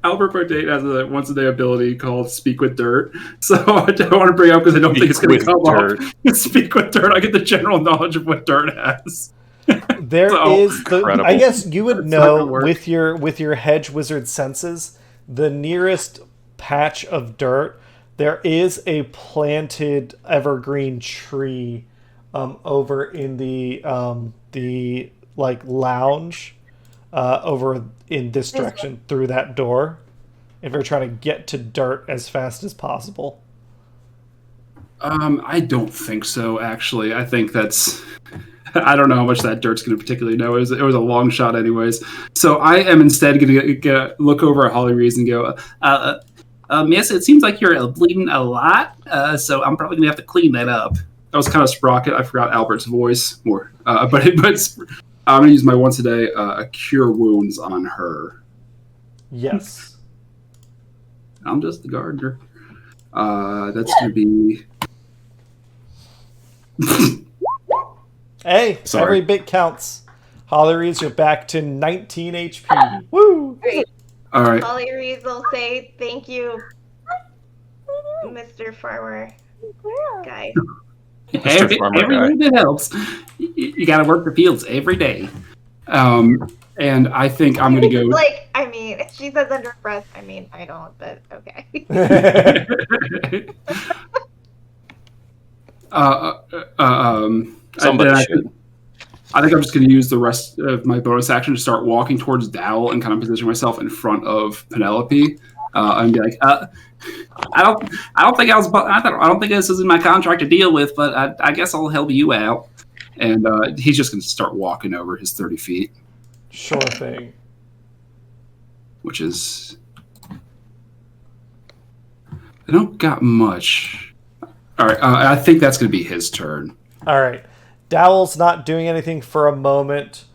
Albert Bardate has a once-a-day ability called Speak with Dirt. So I don't want to bring it up because I don't think it's going to come up. Speak with Dirt. I get the general knowledge of what dirt has. There So, is the. incredible. I guess you would That's not gonna know work. with your hedge wizard senses. The nearest patch of dirt, there is a planted evergreen tree, over in the like lounge, over in this direction through that door. If you're trying to get to dirt as fast as possible. I don't think so, actually. I think that's... I don't know how much that dirt's going to particularly know. It was a long shot anyways. So I am instead going to look over at Holly Rees and go, Miss, it seems like you're bleeding a lot, so I'm probably going to have to clean that up. That was kind of Sprocket. I forgot Albert's voice more. But I'm going to use my once a day Cure Wounds on her. Yes. I'm just the gardener. That's going to be... Hey, Sorry. every bit counts. Holly Rees, you're back to 19 HP. Woo! Great. All right. Holly Rees will say thank you, Mr. Farmer guy. Every Farmer guy. little bit helps. You got to work the fields every day. And I think I'm going to go... Like, I mean, she says under breath. I mean, I don't, but okay. Somebody I should. think I'm just going to use the rest of my bonus action to start walking towards Dowell and kind of position myself in front of Penelope, and be like, I don't think I don't think this is in my contract to deal with, but I guess I'll help you out. And he's just going to start walking over his 30 feet, Sure thing. which is... I don't got much. All right, I think that's going to be his turn. All right. Dowell's not doing anything for a moment.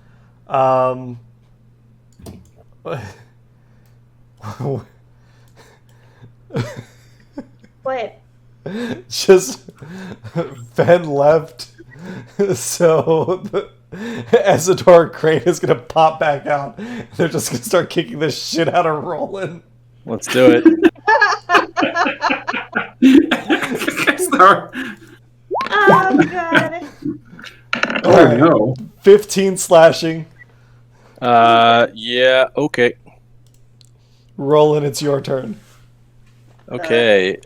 What? Just Ben left, so Ezador Crane is gonna pop back out. They're just gonna start kicking the shit out of Roland. Let's do it. Sorry. Oh, God. Oh, no. 15 slashing. Yeah, okay. Roland, it's your turn. Okay.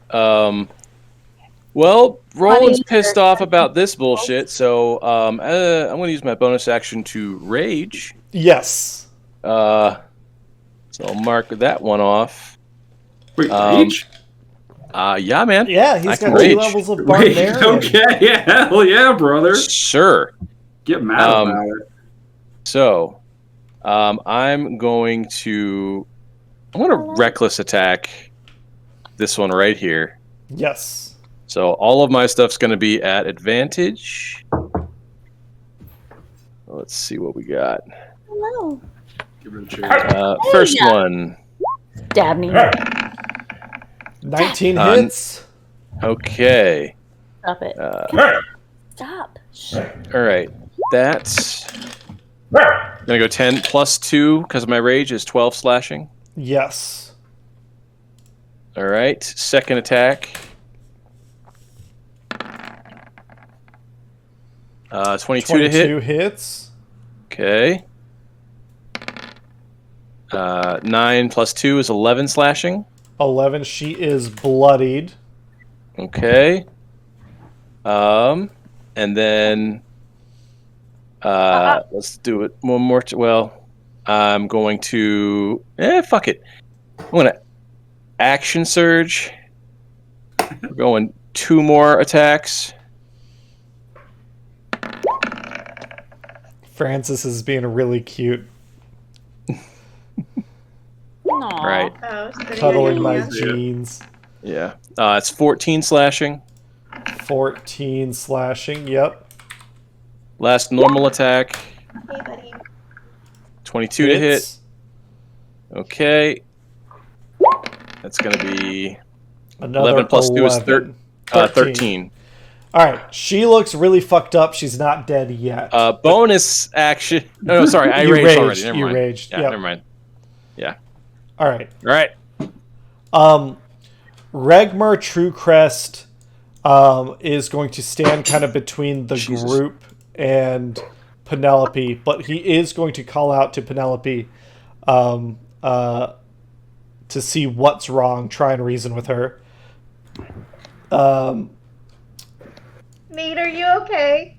Well, Roland's pissed off about this bullshit, so I'm going to use my bonus action to rage. Yes. So I'll mark that one off. Wait, rage? Yeah, man. Yeah, he's I can got 2 rage. levels of Rage, barbarian. okay, yeah, hell yeah, brother. Sure. Get mad about it. So, I'm going to reckless attack this one right here. Yes. So all of my stuff's going to be at advantage. Let's see what we got. Hello. Give her a chair. First Yeah. one. Stab me. 19 hits. Okay. Stop it. Stop. Shh. All right. That's going to go 10 plus 2 because of my rage is 12 slashing. Yes. All right. Second attack. 22 to hit. 22 hits. Okay. 9 plus 2 is 11 slashing. 11. She is bloodied. Okay. And then let's do it one more. I'm going to fuck it. I'm gonna action surge. We're going 2 more attacks. Francis is being really cute. Aw. Right. Oh, sitting Cuddling on my your hands. jeans. Yeah. It's 14 slashing. 14 slashing. Yep. Last normal attack. Hey, buddy. 22 to hit. Hits. Okay. That's going to be Another 11 plus 2 is 11. 13. All right. She looks really fucked up. She's not dead yet. Bonus action. No, sorry. I You raged already. Never You mind. raged. Yeah, Yep. never mind. Yeah. All right. All right. Regmar Truecrest is going to stand kind of between the Jesus. group and Penelope, but he is going to call out to Penelope to see what's wrong, try and reason with her. Nate, are you okay?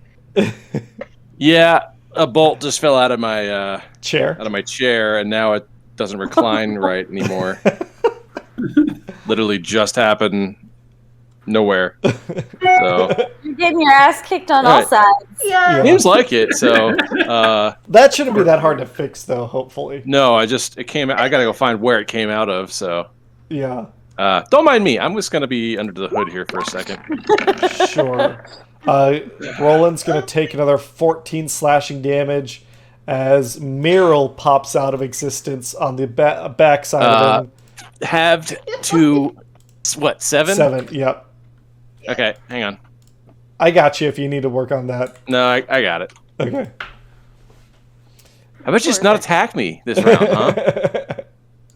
Yeah, a bolt just fell out of my Chair. chair, and now it doesn't recline right anymore. Literally just happened nowhere. So You're getting your ass kicked on all Right. sides. Yeah. seems like it. So That shouldn't be that hard to fix, though, hopefully. no, it came. I gotta go find where it came out of. So Yeah, don't mind me. I'm just gonna be under the hood here for a second. sure. Roland's going to take another 14 slashing damage as Meryl pops out of existence on the backside of him. Halved to what? 7? 7, yep. Okay, hang on. I got you if you need to work on that. No, I got it. Okay. How about you just not attack me this round, huh?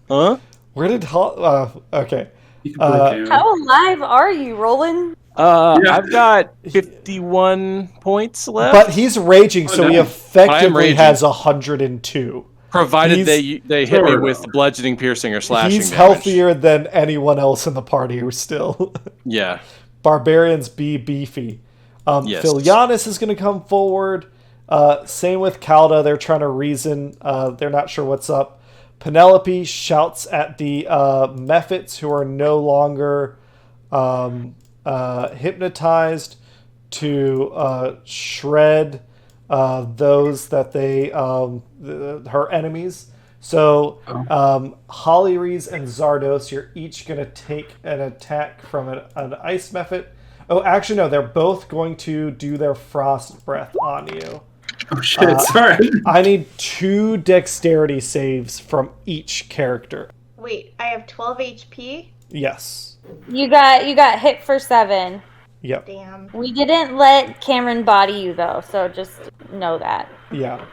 Huh? Where did okay. You can break down. How alive are you, Roland? I've got 51 points left. But he's raging, so he nice. effectively raging. has 102. Provided He's- they hit me Sure. with bludgeoning, piercing, or slashing He's damage. healthier than anyone else in the party who's still. Yeah. Barbarians be beefy. Yes. Philianis is going to come forward. Same with Calda. They're trying to reason. They're not sure what's up. Penelope shouts at the Mephits, who are no longer hypnotized, to shred those that they her enemies. So Hollyrees and Zardos, you're each going to take an attack from an ice Mephit. Oh, actually, no. They're both going to do their frost breath on you. Oh shit! Sorry. I need 2 dexterity saves from each character. Wait, I have 12 HP? Yes. You got hit for 7. Yep. Damn. We didn't let Cameron body you though, so just know that. Yeah.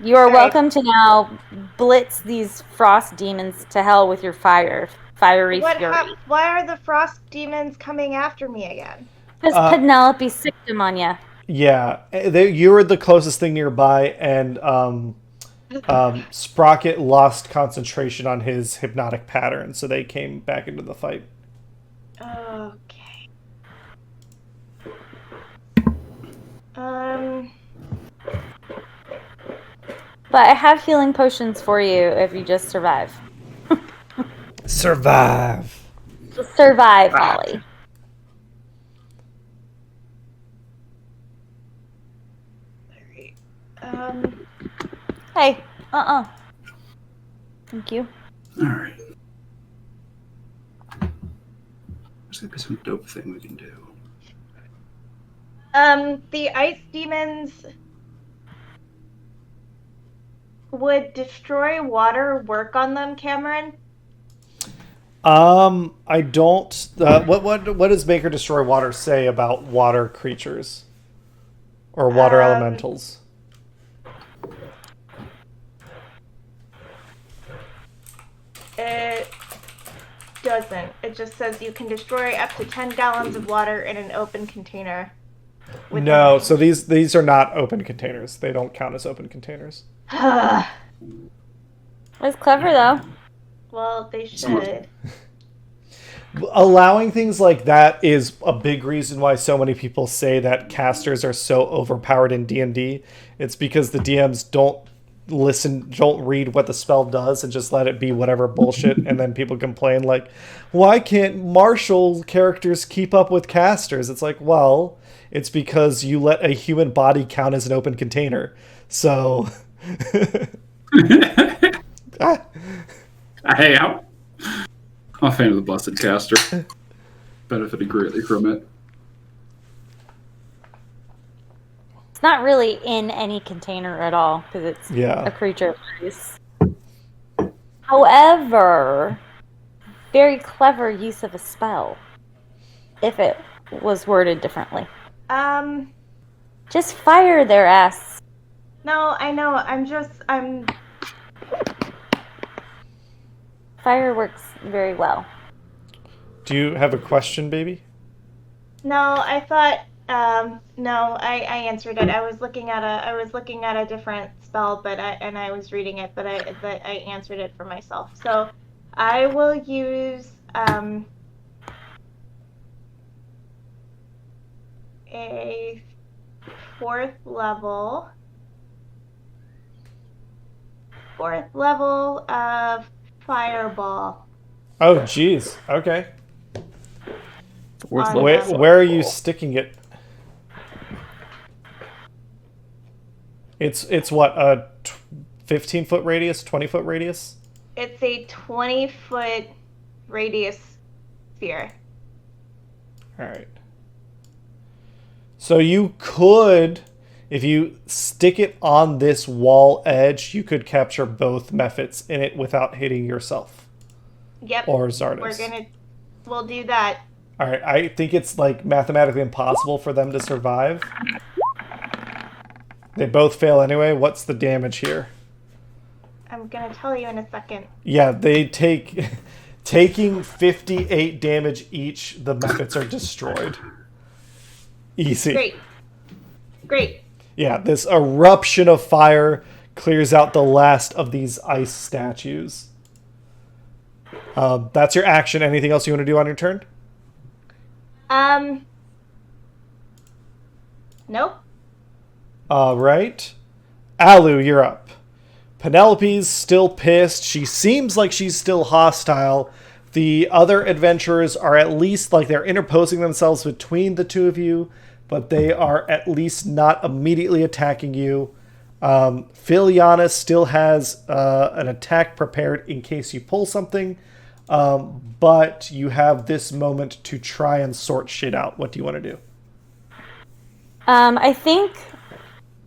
You are Alright. welcome to now blitz these frost demons to hell with your fiery fury. Why are the frost demons coming after me again? Because Penelope sicked him on you. Yeah. You were the closest thing nearby, and Sprocket lost concentration on his hypnotic pattern, so they came back into the fight. Okay. But I have healing potions for you if you just survive. Survive. Just survive, Holly. Alright. Hey, Thank you. All right. Could be some dope thing we can do. The ice demons would destroy water work on them, Cameron? I don't. What does Make or Destroy Water say about water creatures or water elementals? It doesn't. It just says you can destroy up to 10 gallons of water in an open container. No, so these are not open containers. They don't count as open containers. That's clever, though. Well, they should. Allowing things like that is a big reason why so many people say that casters are so overpowered in D&D. It's because the DMs don't read what the spell does and just let it be whatever bullshit, and then people complain like, why can't martial characters keep up with casters? It's like, well, it's because you let a human body count as an open container. So Hey, I'm a fan of the Blessed Caster. Benefited greatly from it. It's not really in any container at all because it's Yeah. a creature of ice. However, very clever use of a spell. If it was worded differently. Just fire their ass. No, I know. Fire works very well. Do you have a question, baby? No, I thought. No, I answered it. I was looking at a different spell, and I was reading it, but I answered it for myself. So, I will use a 4th level of fireball. Oh, jeez. Okay. On Where are you sticking it? It's what, a 15-foot radius, 20-foot radius? It's a 20-foot radius sphere. All right. So you could, if you stick it on this wall edge, you could capture both Mephits in it without hitting yourself. Yep. Or Zardes. We'll do that. All right. I think it's like mathematically impossible for them to survive. They both fail anyway. What's the damage here? I'm gonna tell you in a second. Yeah, they taking 58 damage each. The Mephits are destroyed. Easy. Great. Yeah, this eruption of fire clears out the last of these ice statues. That's your action. Anything else you want to do on your turn? Nope. All right. Alu, you're up. Penelope's still pissed. She seems like she's still hostile. The other adventurers are at least like they're interposing themselves between the two of you, but they are at least not immediately attacking you. Philiana still has an attack prepared in case you pull something, but you have this moment to try and sort shit out. What do you want to do? I think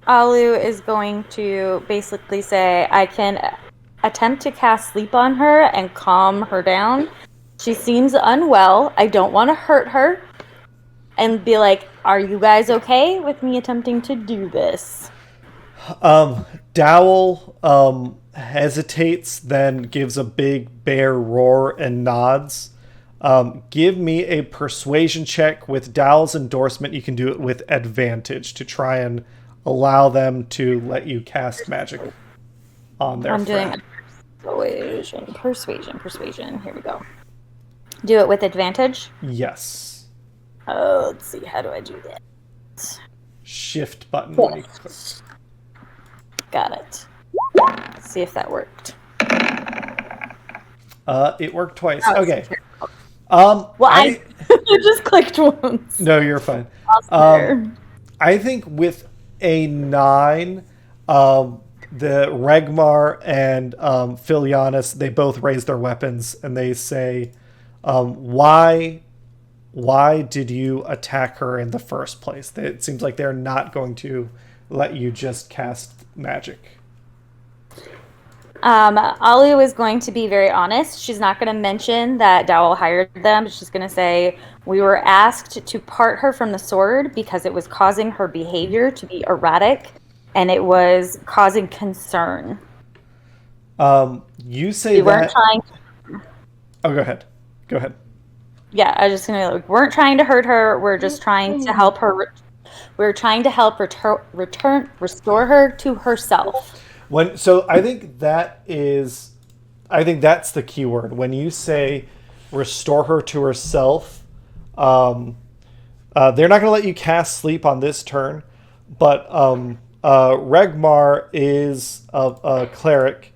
Alu is going to basically say, I can attempt to cast sleep on her and calm her down. She seems unwell. I don't want to hurt her. And be like, are you guys okay with me attempting to do this? Dowell hesitates, then gives a big bear roar and nods. Give me a persuasion check. With Dowell's endorsement, you can do it with advantage to try and allow them to let you cast magic on their friend. Doing persuasion. Here we go. Do it with advantage? Yes. Oh, let's see. How do I do that? Shift button. Yes. Got it. Let's see if that worked. It worked twice. Oh, okay. I just clicked once. No, you're fine. I think with a 9, the Regmar and Philianus, they both raise their weapons and they say, why why did you attack her in the first place? It seems like they're not going to let you just cast magic. Alu is going to be very honest. She's not going to mention that Dowell hired them. She's going to say, we were asked to part her from the sword because it was causing her behavior to be erratic and it was causing concern. You say we weren't trying to... Oh, go ahead. Go ahead. Yeah, I was just going to we weren't trying to hurt her. We're just trying to help her. We're trying to help restore her to herself. So I think that's the key word. When you say restore her to herself, they're not going to let you cast sleep on this turn, but Regmar is a cleric.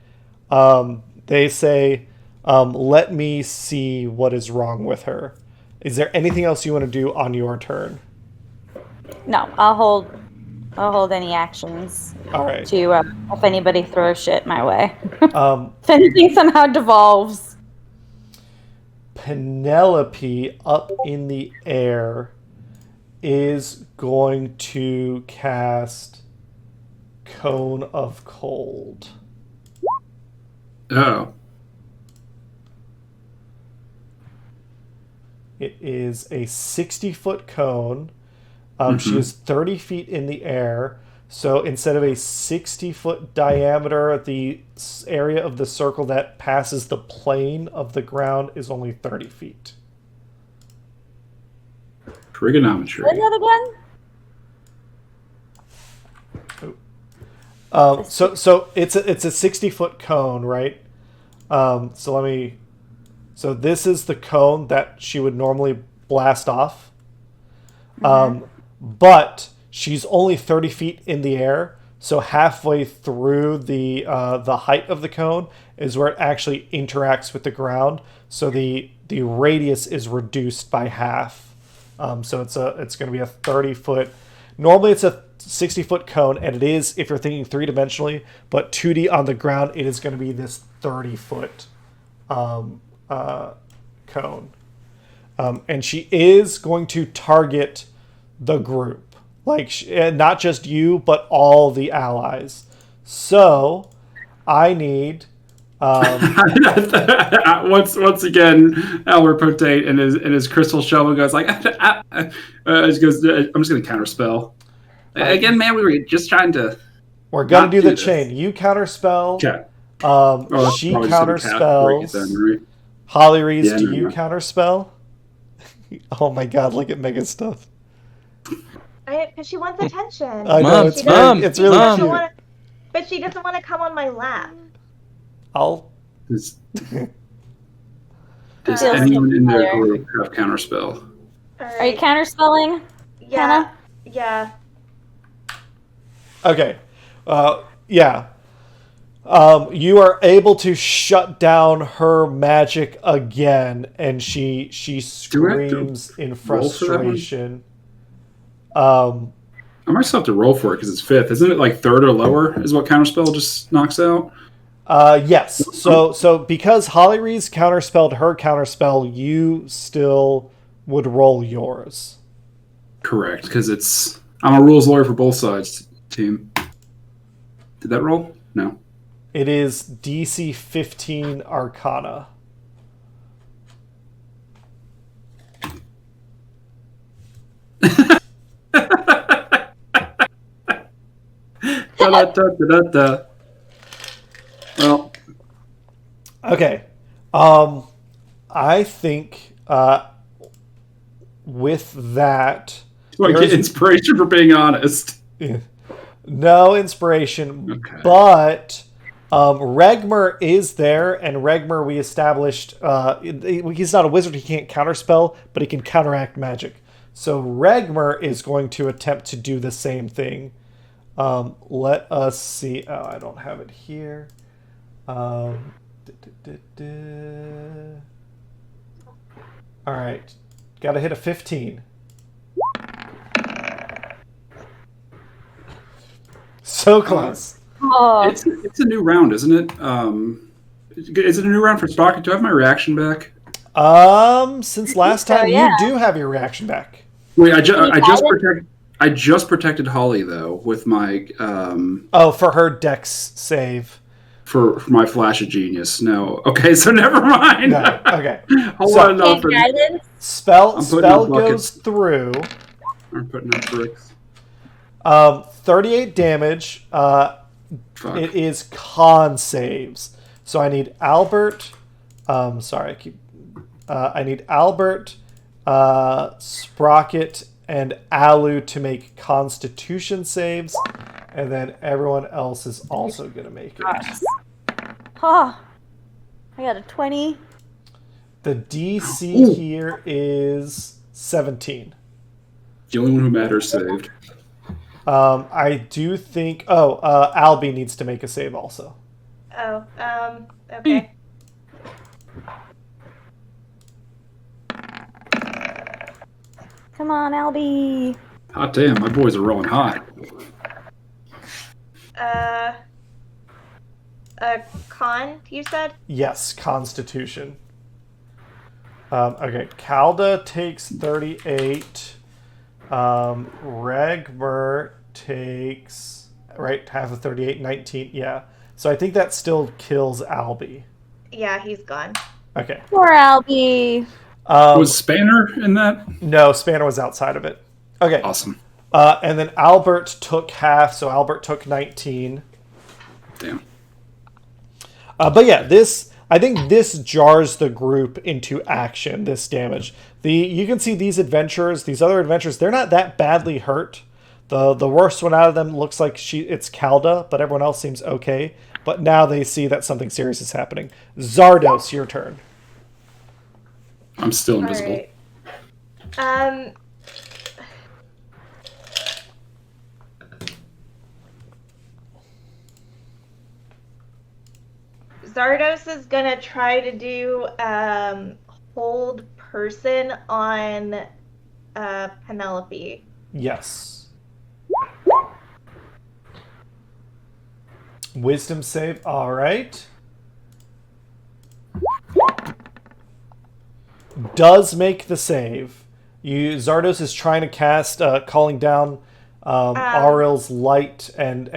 They say, let me see what is wrong with her. Is there anything else you want to do on your turn? No, I'll hold any actions. All right. To if anybody throws shit my way. If anything somehow devolves. Penelope up in the air is going to cast Cone of Cold. Oh. It is a 60-foot cone. She is 30 feet in the air. So instead of a 60-foot diameter, the area of the circle that passes the plane of the ground is only 30 feet. Trigonometry. Say that again? So it's a 60-foot cone, right? So this is the cone that she would normally blast off. But she's only 30 feet in the air, so halfway through the height of the cone is where it actually interacts with the ground. So the radius is reduced by half. So it's going to be a 30-foot. Normally it's a 60-foot cone, and it is if you're thinking three-dimensionally, but 2D on the ground, it is going to be this 30-foot cone. And she is going to target the group, like not just you, but all the allies. So I need once again, Albert Potate and his crystal shovel goes like, I'm just going to counterspell. Again, man, we were just trying to. We're gonna do the chain. You counterspell. Okay. She counterspells. Holly Reese, do you counterspell? Oh my God! Look at Megan's stuff. Because she wants attention. I know, it's really cute. But she doesn't want to come on my lap. Does anyone in their group have counterspell? Right. Are you counterspelling? Yeah. Hannah? Yeah. Okay. Yeah. You are able to shut down her magic again, and she screams in frustration. I might still have to roll for it because it's 5th. Isn't it like 3rd or lower is what counterspell just knocks out? Yes. So because Holly Reese counterspelled her counterspell, you still would roll yours. Correct, because I'm a rules lawyer for both sides, team. Did that roll? No. It is DC 15 Arcana. Well. Okay. I think with that... Do I get inspiration for being honest? No inspiration, okay. But Regmar is there, and Regmar we established he's not a wizard, he can't counterspell, but he can counteract magic. So Regmar is going to attempt to do the same thing. Let us see. Oh, I don't have it here. All right, got to hit a 15. So close. It's a new round, isn't it? Is it a new round for Stalker? Do I have my reaction back? Since last time, yeah. you do have your reaction back. Wait, I just protected Holly though with my for her dex save. for my flash of genius. No, okay, so never mind. No, okay. Hold on, no. Spell I'm putting up goes through. I'm putting up bricks. 38 damage. It is con saves. So I need Albert. I need Albert, Sprocket, and Alu to make Constitution saves, and then everyone else is also going to make it. Oh, I got a 20. The DC here is 17. The only one who matters saved. I do think... Albie needs to make a save also. Oh, okay. Come on, Albie. Hot damn, my boys are rolling hot. Con, you said? Yes, Constitution. Okay, Calda takes 38. Regmer takes... Right, half of 38, 19. Yeah. So I think that still kills Albie. Yeah, he's gone. Okay. Poor Albie. Was Spanner in that? No, Spanner was outside of it. Okay. Awesome. And then Albert took half, so Albert took 19. Damn. But yeah, I think this jars the group into action, this damage. You can see these other adventurers, they're not that badly hurt. The worst one out of them looks like it's Calda, but everyone else seems okay. But now they see that something serious is happening. Zardos, your turn. I'm still invisible. Right. Zardos is gonna try to do hold person on Penelope. Yes. Wisdom save. All right. Does make the save. Zardos is trying to cast calling down Auril's light and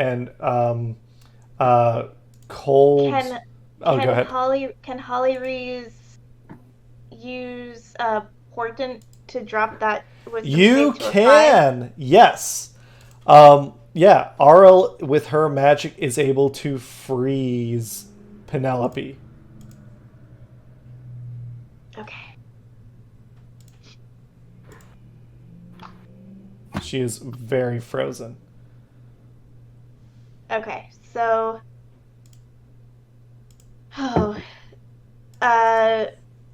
cold. Go ahead. Can Holly use Portent to drop that? You can. Yes. Yeah. Auril with her magic is able to freeze Penelope. Okay. She is very frozen. Okay, so...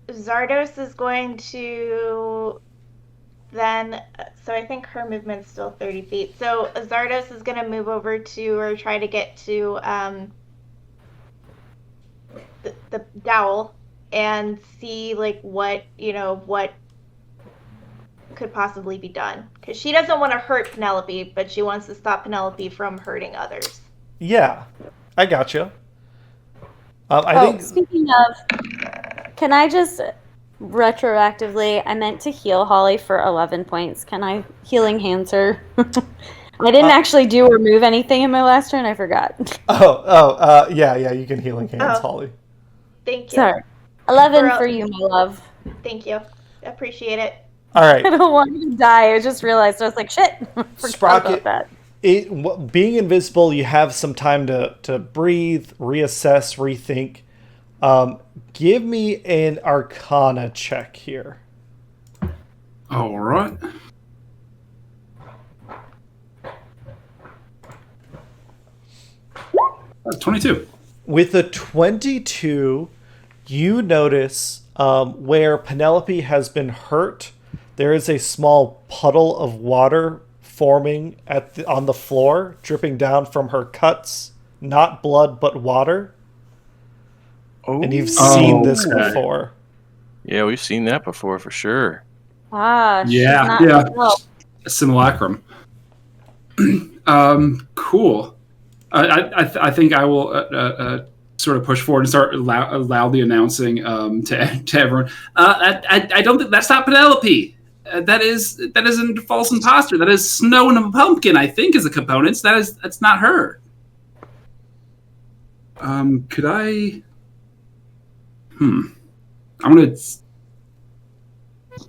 Zardos is going to then... So I think her movement's still 30 feet. So Zardos is going to move over to, or try to get to the dowel and see, like, what could possibly be done. Because she doesn't want to hurt Penelope, but she wants to stop Penelope from hurting others. Yeah, I gotcha. I think. Speaking of, can I just retroactively? I meant to heal Holly for 11 points. Can I healing hands her? I didn't actually do or move anything in my last turn. I forgot. Yeah. You can healing hands, Holly. Thank you. Sorry, 11 for you, my love. Thank you. Appreciate it. All right. I don't want you to die. I just realized I was like, shit. Forgot about that. Being invisible, you have some time to breathe, reassess, rethink. Give me an Arcana check here. All right. That's 22. With a 22, you notice where Penelope has been hurt, there is a small puddle of water forming on the floor, dripping down from her cuts. Not blood, but water. Oh, and you've seen this before. Yeah, we've seen that before for sure. Yeah. A simulacrum. Cool. I think I will sort of push forward and start loudly announcing to everyone. I don't think that's not Penelope. That is a false imposter. That is snow in a pumpkin, I think, is the components. That's not her. Could I? I'm gonna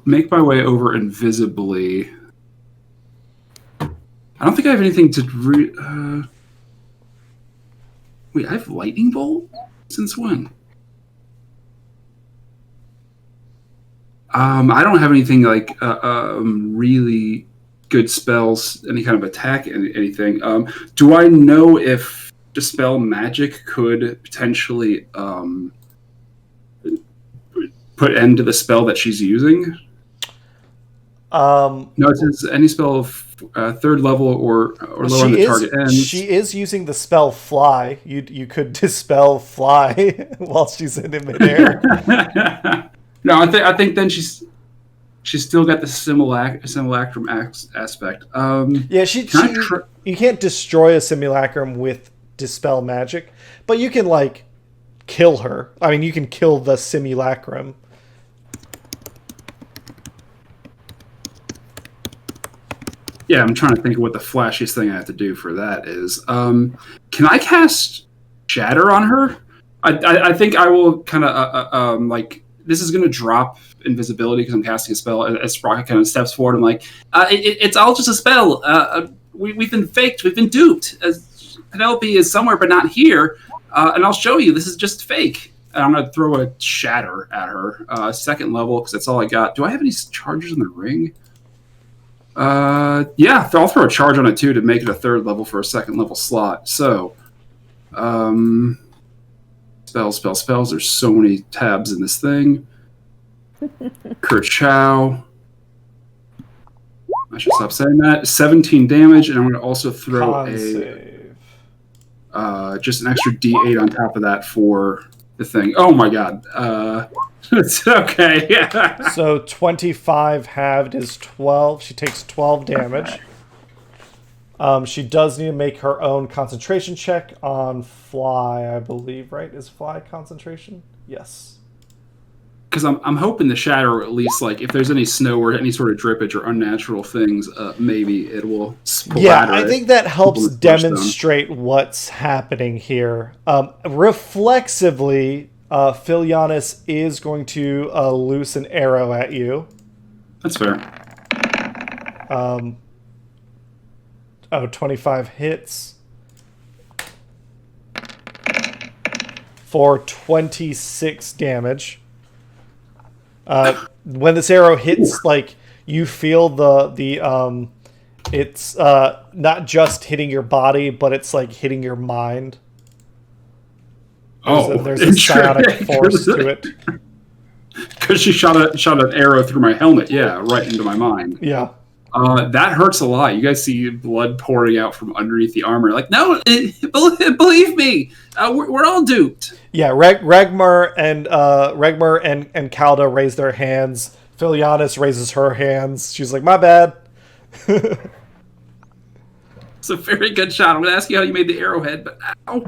make my way over invisibly. I don't think I have anything to. Wait, I have lightning bolt? Since when? I don't have anything like really good spells, any kind of attack, anything. Do I know if Dispel Magic could potentially put end to the spell that she's using? No, it says any spell of third level or lower on the target ends. She is using the spell Fly. You could dispel Fly while she's in midair. No, I think then she's still got the simulacrum aspect. Yeah, you can't destroy a simulacrum with Dispel Magic, but you can like kill her. I mean, you can kill the simulacrum. Yeah, I'm trying to think of what the flashiest thing I have to do for that is. Can I cast Shatter on her? I think I will kind of like this is going to drop invisibility because I'm casting a spell. As Sprocket kind of steps forward, I'm like, it's all just a spell. We've been faked. We've been duped. Penelope is somewhere but not here, and I'll show you. This is just fake. And I'm going to throw a Shatter at her, second level, because that's all I got. Do I have any charges in the ring? Yeah, I'll throw a charge on it too to make it a third level for a second level slot. So, spells. There's so many tabs in this thing. Kerchow. I should stop saying that. 17 damage, and I'm going to also throw just an extra D8 on top of that for the thing. Oh my god. It's okay. Yeah. So 25 halved is 12. She takes 12 damage. She does need to make her own concentration check on Fly, I believe, right? Is Fly concentration? Yes. Because I'm hoping the Shatter, at least, like, if there's any snow or any sort of drippage or unnatural things, maybe it will splatter. Yeah, I think that helps demonstrate what's happening here. Reflexively, Philianis is going to loose an arrow at you. That's fair. 25 hits. For 26 damage. When this arrow hits, like, you feel the it's not just hitting your body, but it's like hitting your mind. There's a psionic force to it. Because she shot an arrow through my helmet, yeah, right into my mind. Yeah. That hurts a lot. You guys see blood pouring out from underneath the armor. Like, no, believe me, we're all duped. Yeah, Regmar and Kalda raise their hands. Philianis raises her hands. She's like, my bad. It's a very good shot. I'm going to ask you how you made the arrowhead, but ow.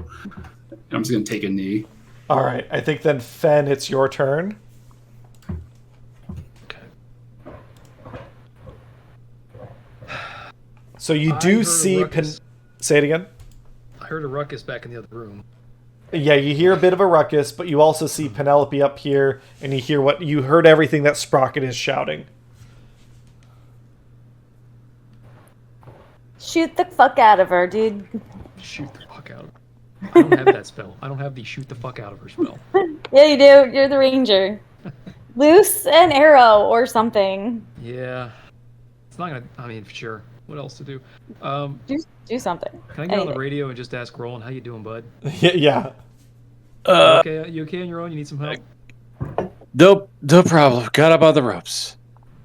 I'm just going to take a knee. All right, I think then, Fen, it's your turn. So you do see... Say it again. I heard a ruckus back in the other room. Yeah, you hear a bit of a ruckus, but you also see Penelope up here, and you heard everything that Sprocket is shouting. Shoot the fuck out of her, dude. Shoot the fuck out of her. I don't have that spell. I don't have the shoot the fuck out of her spell. Yeah, you do. You're the ranger. Loose an arrow or something. Yeah. It's not gonna... I mean, sure. What else to do? Do something. Can I get on the radio and just ask Roland, how you doing, bud? Yeah. You okay on your own? You need some help? No problem. Got up on the ropes.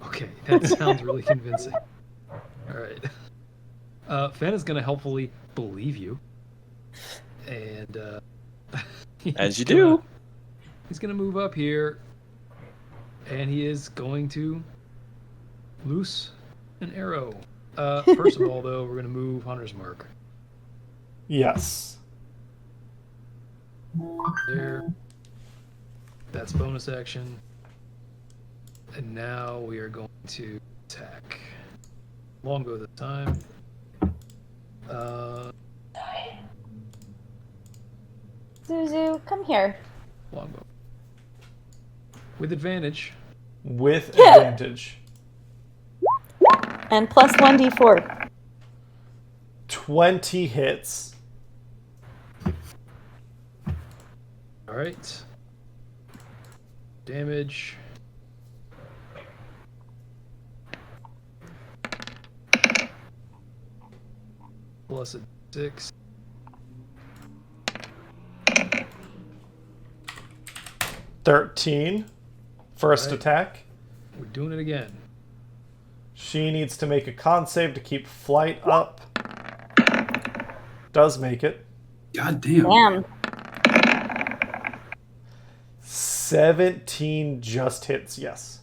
Okay, that sounds really convincing. Alright. Fen is going to helpfully believe you. And, as you do. He's going to move up here. And he is going to loose an arrow. First of all, though, we're going to move Hunter's Mark. Yes. There. That's bonus action. And now we are going to attack. Longbow this time. Zuzu, come here. Longbow. With advantage. With advantage. And plus 1d4. 20 hits. Alright. Damage. Plus a 6. First Right. attack. We're doing it again. She needs to make a con save to keep flight up. Does make it. God damn. Damn. 17 just hits, yes.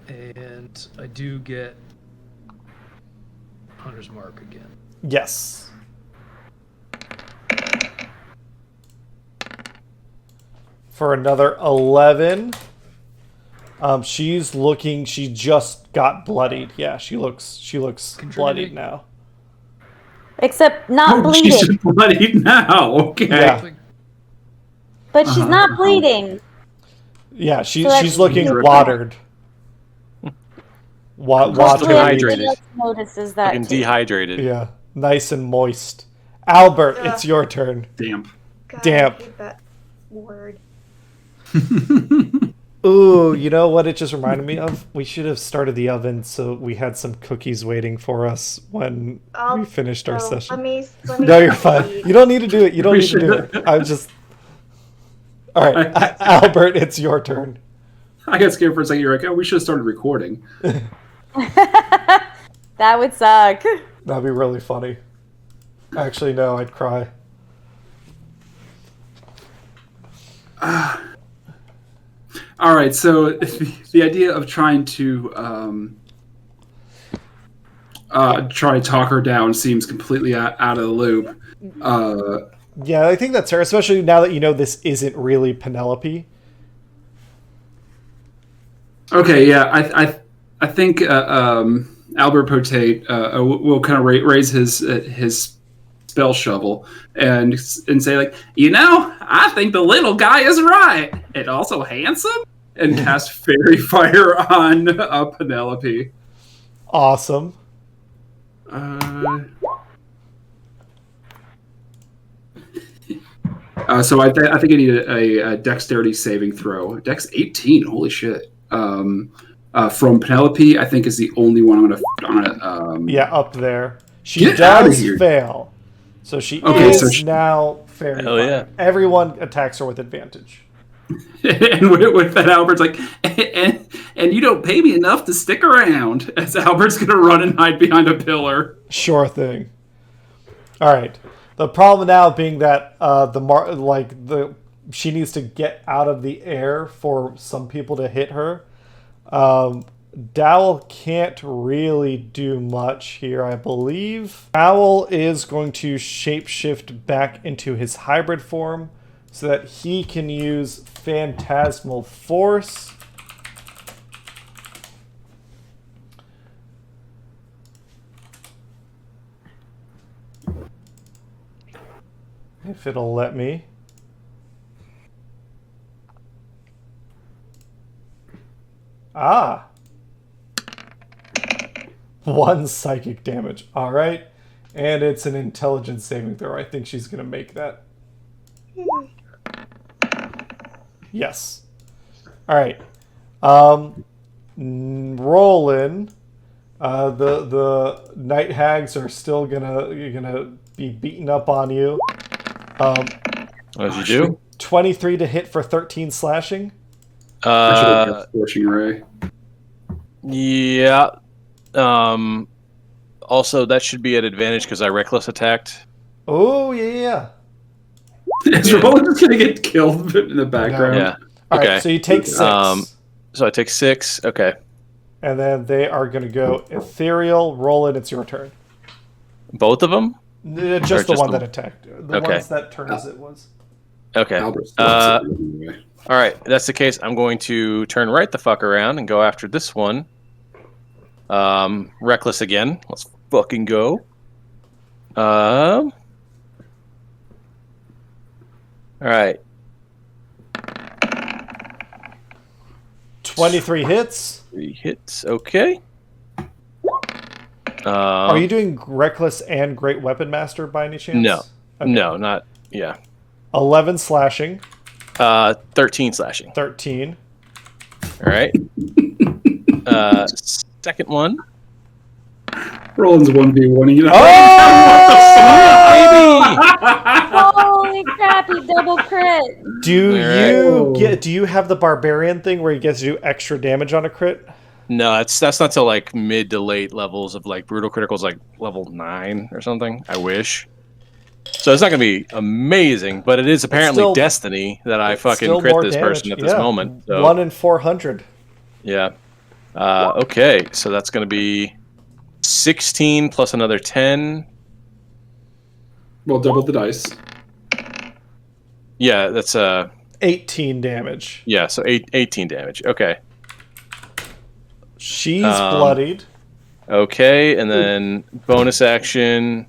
And I do get Hunter's Mark again. Yes. For another 11. She just got bloodied. Yeah, she looks bloodied now. Except not Oh, bleeding. she's bloody now. Okay. Yeah. But she's not bleeding. Yeah, So that's she's looking good. watered. Hopefully Watered. dehydrated. everybody else notices that Fucking too. dehydrated. Yeah, nice and moist. Albert, it's your turn. Damp. God, Damp. I hate that word. Ooh, you know what it just reminded me of? We should have started the oven so we had some cookies waiting for us when we finished our session. Let me No, you're fine. You don't need to do it. You don't need to do it. I'm just... All right, Albert, it's your turn. I got scared for a second. You're like, oh, we should have started recording. That would suck. That'd be really funny. Actually, no, I'd cry. All right, so the idea of trying to try to talk her down seems completely out of the loop. Yeah, I think that's fair, especially now that you know this isn't really Penelope. Okay, yeah, I think Albert Potate will kind of raise his spell shovel and say like, I think the little guy is right, and also handsome, and cast fairy fire on Penelope. Awesome. So I think I need a dexterity saving throw. Dex 18. Holy shit. From Penelope, I think is the only one I'm gonna. Yeah, up there. She Get outta does here. fail. So she Okay, is so she- now fairy Hell fire. yeah. Everyone attacks her with advantage. And with that, Albert's like, and you don't pay me enough to stick around. As Albert's gonna run and hide behind a pillar. Sure thing. All right. The problem now being that she needs to get out of the air for some people to hit her. Dowell can't really do much here, I believe. Dowell is going to shapeshift back into his hybrid form so that he can use Phantasmal Force. If it'll let me. Ah. 1 psychic damage. All right. And it's an intelligence saving throw. I think she's going to make that. Yes. All right. Rollin. The night hags are still gonna be beating up on you. As you do. 23 to hit for 13 slashing. I should have kept Scorching Ray. Yeah. Also, that should be at advantage because I reckless attacked. Oh yeah. Is Roland just gonna get killed in the background? Yeah. All Okay. right. So you take 6, So I take 6. Okay. and then they are gonna go ethereal. Roland, it's your turn. Both of them? Just the just one the- that attacked. The Okay. ones that turns it was. Okay. Albert still has it anyway. All right. If that's the case, I'm going to turn right the fuck around and go after this one. Reckless again. Let's fucking go. All right. 23 hits. 3 hits. Okay. Are you doing Reckless and Great Weapon Master by any chance? No. Okay. No, not. Yeah. 11 slashing. 13 slashing. 13. All right. Second one. Roland's 1v1. You know? Holy crap, he double crit. Do you have the barbarian thing where he gets to do extra damage on a crit? No, that's not till like mid to late levels of like brutal criticals, like level 9 or something. I wish. So it's not gonna be amazing, but it is apparently still- destiny that I fucking Still crit more this damage. person at this moment. So, 1 in 400. yeah. Okay, so that's gonna be 16 plus another 10. Well, double the dice. Yeah, that's 18 damage. yeah, so 18 damage. Okay. She's bloodied. Okay, and then bonus action.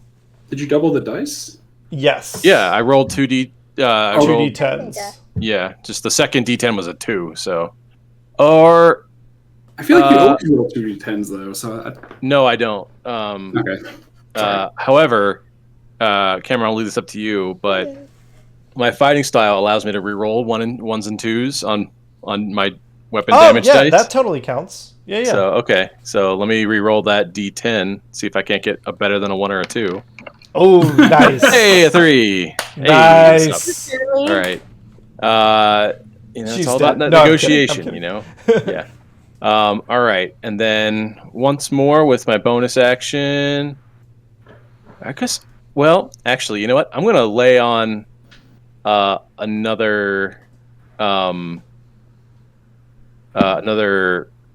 Did you double the dice? Yes. Yeah, I rolled 2d. I Two rolled, D10s. yeah, just the second d10 was a 2. So, or I feel like you always roll 2d10s though. So no, I don't. okay. Sorry. However, Cameron, I'll leave this up to you, but my fighting style allows me to reroll ones and twos on my weapon damage yeah, dice. that totally counts. Yeah. So okay, so let me re-roll that d10. See if I can't get a better than a 1 or a 2. Oh, nice. Hey, a 3. Nice. Hey, what's up? Really? All right. It's She's all dead. about No, I'm negotiation, kidding. Yeah. All right, and then once more with my bonus action. I guess. Well, actually, you know what? I'm gonna lay on another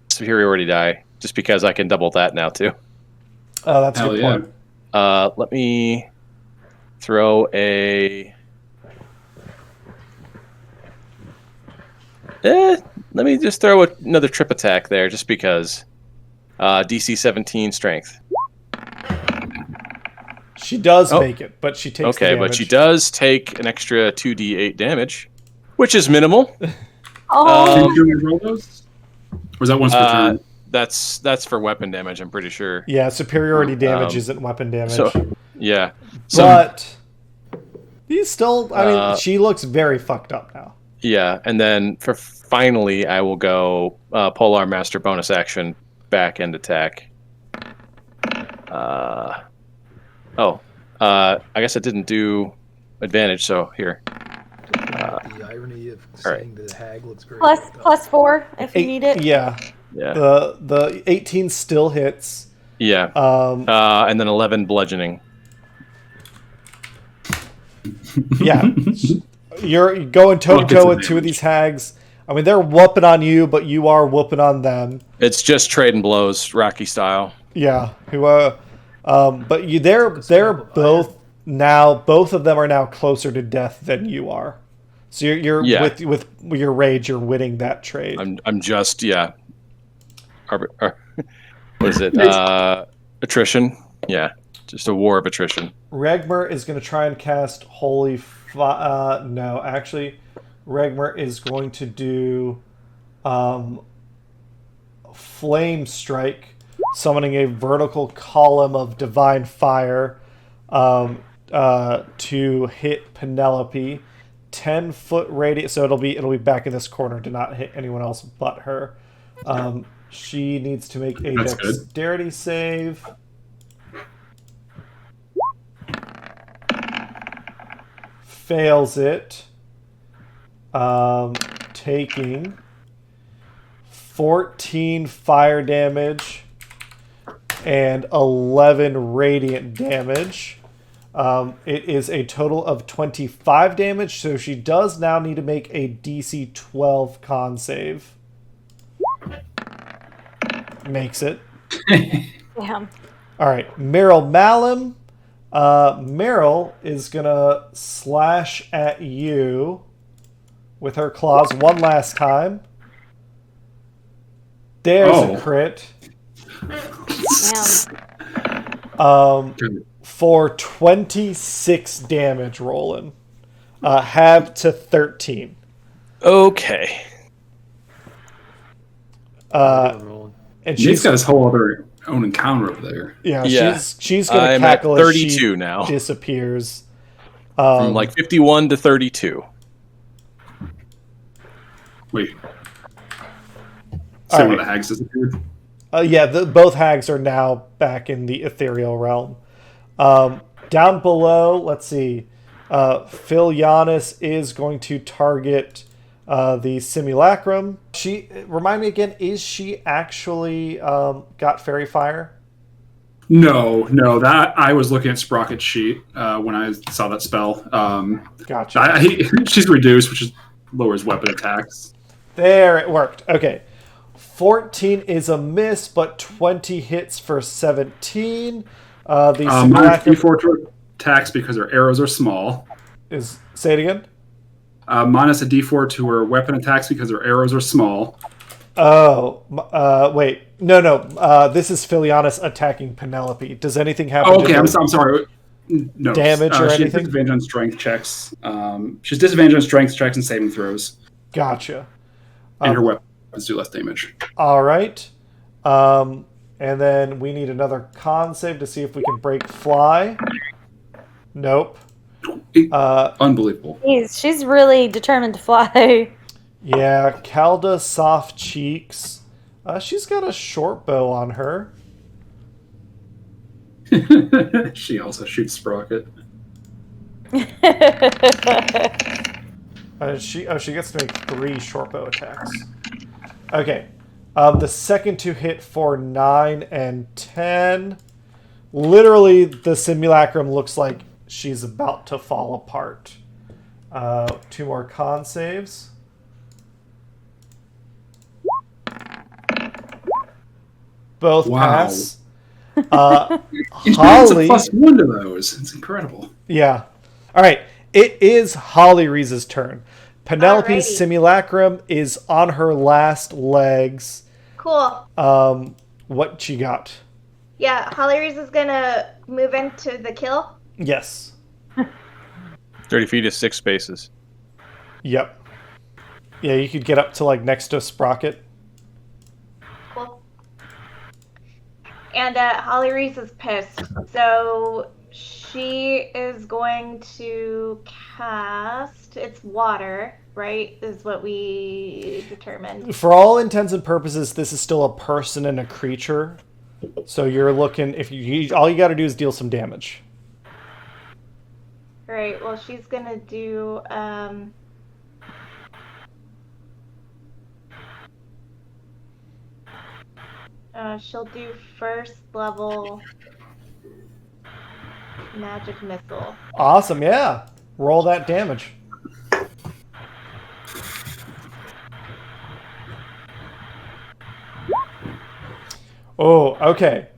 superiority die, just because I can double that now too. Oh, that's a Hell good yeah. point. Let me throw a. Let me just throw another trip attack there, just because. DC 17 strength. She does make it, but she takes the Okay, damage. but she does take an extra 2d8 damage, which is minimal. Oh, Did you roll those? Or was that once per turn? That's for weapon damage, I'm pretty sure. Yeah, superiority damage isn't weapon damage. So, yeah. So, But he's still. I mean, she looks very fucked up now. yeah, and then for finally, I will go Polar Master bonus action, back end attack. I guess I didn't do advantage, so here. The irony of saying the hag looks great. plus 4 if you need it. Yeah. Yeah. The 18 still hits. Yeah. And then 11 bludgeoning. Yeah. You're going toe to toe with two of these hags. I mean, they're whooping on you, but you are whooping on them. It's just trading blows, Rocky style. Yeah. But they're both now. Both of them are now closer to death than you are. So you're with your rage, you're winning that trade. I'm just what is it? Attrition. Yeah, just a war of attrition. Regmer is going to try and cast Holy. No, actually, Regmer is going to do Flame Strike, summoning a vertical column of divine fire to hit Penelope. 10-foot radius, so it'll be back in this corner to not hit anyone else but her. She needs to make a dexterity save. Fails it. Taking 14 fire damage and 11 radiant damage. It is a total of 25 damage, so she does now need to make a DC 12 con save. Makes it. Yeah. All right, Meryl Malum Meryl is gonna slash at you with her claws one last time. There's a crit. Damn. For 26 damage, Roland. Have to 13. Okay. And She's got his whole other own encounter over there. Yeah. She's gonna I'm cackle at as 32 she now. disappears. From like 51 to 32. Wait. So one of the hags disappeared? Both hags are now back in the ethereal realm. Down below, let's see. Phil Giannis is going to target the simulacrum. Remind me again, is she actually got fairy fire? No, that I was looking at Sprocket's sheet when I saw that spell. Gotcha. She's reduced, which lowers weapon attacks. There, it worked. Okay. 14 is a miss, but 20 hits for 17. The simulacrum -4 to attacks because her arrows are small. Say it again? Minus a d4 to her weapon attacks because her arrows are small. Oh, wait. No. This is Philianis attacking Penelope. Does anything happen? Oh, okay, I'm sorry. No. Damage or she anything? has disadvantage on strength checks. She's disadvantage on strength checks and saving throws. Gotcha. And her weapons do less damage. All right. And then we need another con save to see if we can break fly. Nope. Unbelievable. She's really determined to fly. Yeah, Calda soft cheeks. She's got a short bow on her. She also shoots Sprocket. She gets to make 3 short bow attacks. Okay. The second 2 hit for 9 and 10. Literally, the simulacrum looks like she's about to fall apart. 2 more con saves. Both pass. It's Holly, a +1 to those. It's incredible. Yeah. All right. It is Holly Reese's turn. Penelope's Alrighty. simulacrum is on her last legs. Cool. What she got? Yeah, Holly Reese is gonna move into the kill. Yes. 30 feet is 6 spaces. Yep. Yeah, you could get up to like next to Sprocket. Cool. And Holly Reese is pissed. So she is going to cast... It's water, right? Is what we determined. For all intents and purposes, this is still a person and a creature. So you're looking... all you got to do is deal some damage. Right, well, she's gonna do... she'll do first level magic missile. Awesome, yeah. Roll that damage. Oh, okay.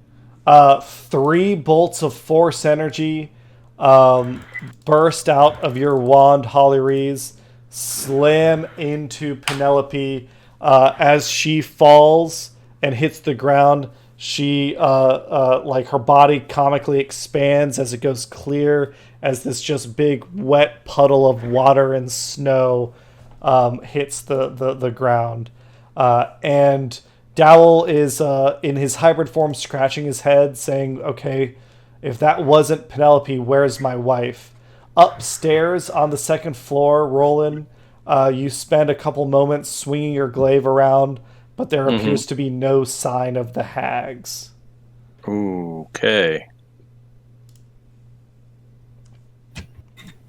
3 bolts of force energy burst out of your wand, Holly Reese, slam into Penelope as she falls and hits the ground. She, like her body comically expands as it goes clear, as this just big wet puddle of water and snow hits the ground. And Dowell is in his hybrid form scratching his head, saying, okay, if that wasn't Penelope, where's my wife? Upstairs on the second floor, Roland, you spend a couple moments swinging your glaive around, but there appears to be no sign of the hags. Okay.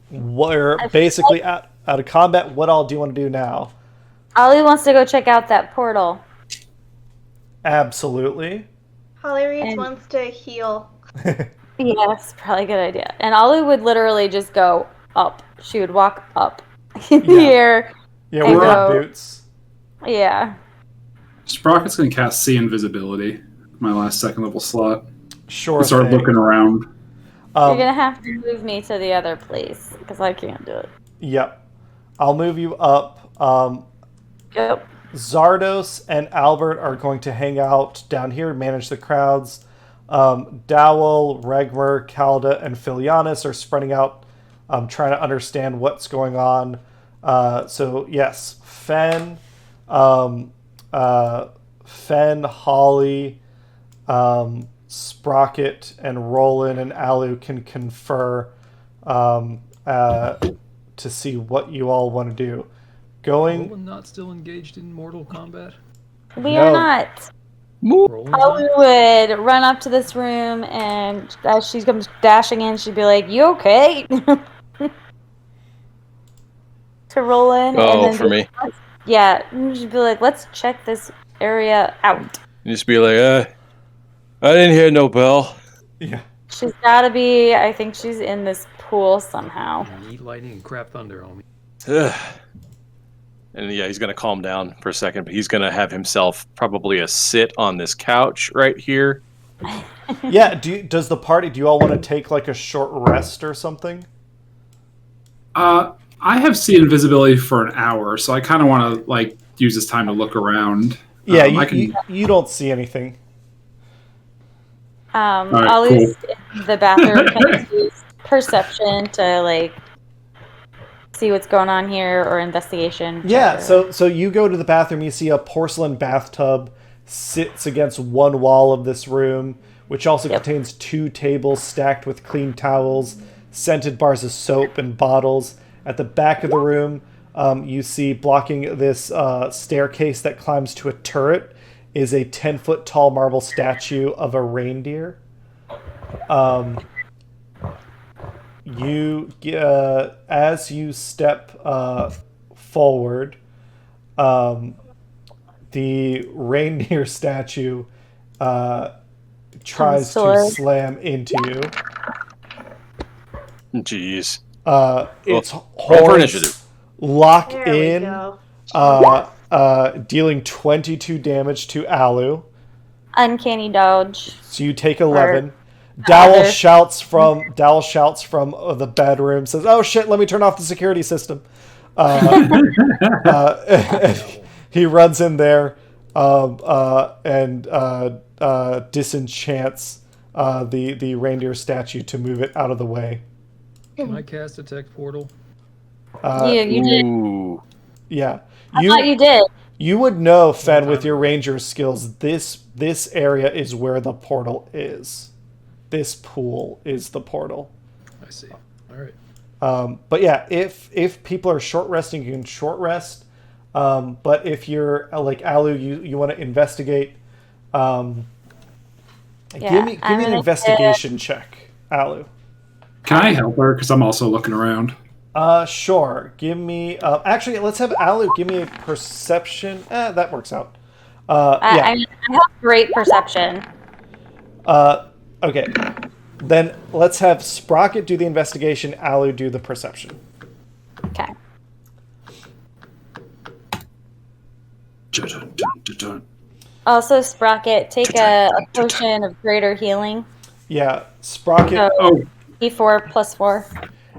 We're basically out of combat. What all do you want to do now? Ollie wants to go check out that portal. Absolutely. Holly Reese And- wants to heal. Yes, probably a good idea. And Ollie would literally just go up. She would walk up in the air. Yeah, and we're go- on boots. Yeah. Sprocket's going to cast See Invisibility, my last second level slot. Sure And start thing. looking around. You're gonna have to move me to the other place because I can't do it. Yep. I'll move you up. Yep. Zardos and Albert are going to hang out down here, manage the crowds. Dowell, Regmer, Kalda, and Filianis are spreading out, trying to understand what's going on. So yes, Fen, Holly, Sprocket, and Roland and Alu can confer to see what you all want to do. Roland not still engaged in mortal combat? We are not. Roland's Holly not? would run up to this room, and as she comes dashing in, she'd be like, "You okay?" to Roland. Oh, and then for me. Yeah, and she'd be like, "Let's check this area out." You just be like, I didn't hear no bell. Yeah. She's gotta be. I think she's in this pool somehow. Need lightning and crap thunder, homie. Ugh. And yeah, he's gonna calm down for a second, but he's gonna have himself probably a sit on this couch right here. Yeah. Does the party? Do you all want to take like a short rest or something? I have seen invisibility for an hour, so I kind of want to like use this time to look around. Yeah, you don't see anything. right, I'll cool. use the bathroom kind of use perception to like see what's going on here or investigation. Yeah, check so you go to the bathroom, you see a porcelain bathtub sits against one wall of this room, which also contains 2 tables stacked with clean towels, scented bars of soap, and bottles. At the back of the room, you see blocking this staircase that climbs to a turret is a 10-foot tall marble statue of a reindeer. As you step forward, the reindeer statue tries to slam into you. Jeez. Its Roll for horns initiative. lock There we in, go. dealing 22 damage to Alu. uncanny dodge. So you take 11. Or Dowell other. shouts from the bedroom, says, "Oh shit, let me turn off the security system." He runs in there and disenchants the reindeer statue to move it out of the way. Can I cast Detect Portal? You did. Ooh. Yeah. I thought you did. You would know, Fen, with your ranger skills, this area is where the portal is. This pool is the portal. I see. All right. But yeah, if people are short resting, you can short rest. But if you're like Alu, you want to investigate. Give me an investigation check, Alu. Can I help her? Because I'm also looking around. Sure. Give me. Actually, let's have Alu give me a perception. That works out. I have great perception. Okay. Then let's have Sprocket do the investigation. Alu do the perception. Okay. Also, Sprocket, take a potion of greater healing. Yeah, Sprocket. So, E4 plus 4.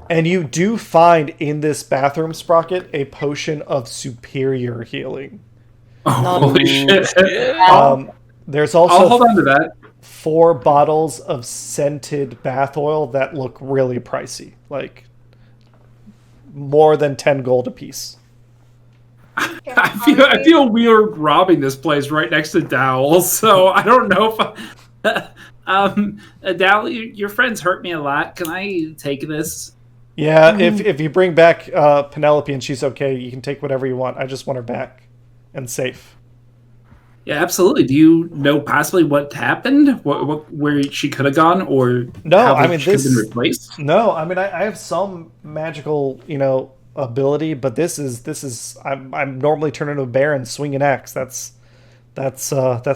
And you do find in this bathroom, Sprocket, a potion of superior healing. Holy shit. There's I'll also hold on to that. 4 bottles of scented bath oil that look really pricey, like more than 10 gold apiece. I feel weird robbing this place right next to Dowell, so I don't know if Dowell, your friends hurt me a lot. Can I take this? Yeah, if you bring back Penelope and she's okay, you can take whatever you want. I just want her back and safe. Yeah, absolutely. Do you know possibly what happened? Where she could have gone, or No, how I mean, she could have this- been replaced? No, I mean I have some magical, ability, but this is I'm normally turning into a bear and swing an axe. That's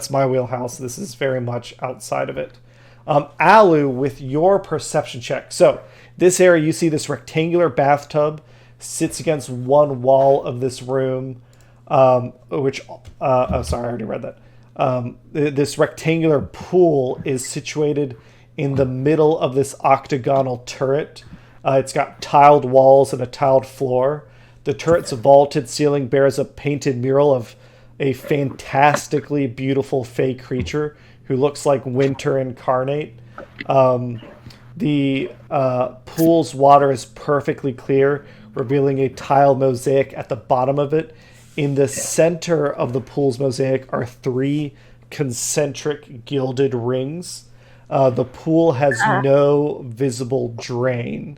my wheelhouse. This is very much outside of it. Alu, with your perception check. So this area, you see this rectangular bathtub sits against one wall of this room, sorry, I already read that. This rectangular pool is situated in the middle of this octagonal turret. It's got tiled walls and a tiled floor. The turret's vaulted ceiling bears a painted mural of a fantastically beautiful fey creature who looks like winter incarnate. The pool's water is perfectly clear, revealing a tile mosaic at the bottom of it. In the center of the pool's mosaic are 3 concentric gilded rings. The pool has no visible drain.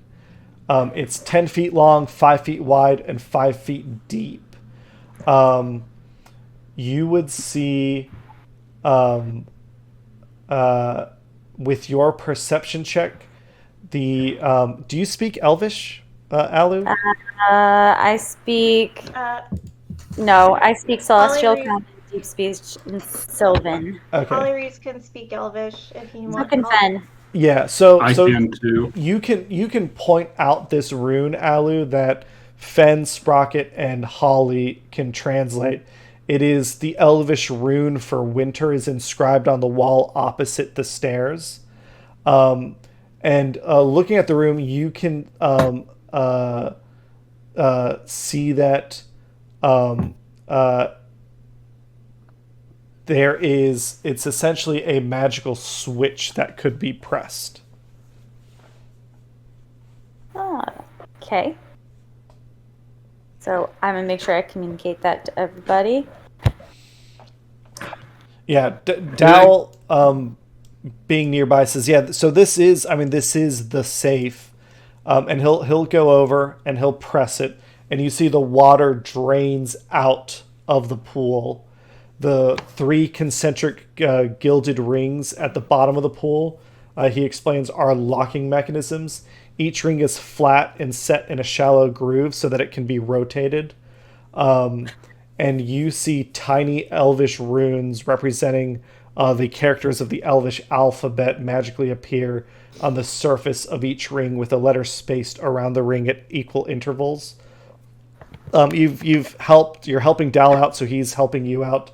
It's 10 feet long, 5 feet wide, and 5 feet deep. You would see, with your perception check, do you speak Elvish, Alu? I speak. No, I speak Celestial, Holly Common, Deep Speech, and Sylvan. Okay. Holly Reese can speak Elvish if you So want. can Fen. Yeah. So I can too. you can point out this rune, Alu, that Fen, Sprocket, and Holly can translate. It is the Elvish rune for winter, is inscribed on the wall opposite the stairs. And looking at the room, you can see that it's essentially a magical switch that could be pressed. Okay. So I'm going to make sure I communicate that to everybody. Yeah, Dowell, being nearby, says, "Yeah, so this is the safe," and he'll go over and he'll press it, and you see the water drains out of the pool. The 3 concentric gilded rings at the bottom of the pool, he explains, are locking mechanisms. Each ring is flat and set in a shallow groove so that it can be rotated. And you see tiny Elvish runes representing the characters of the Elvish alphabet magically appear on the surface of each ring, with a letter spaced around the ring at equal intervals. You're helping Dal out, so he's helping you out.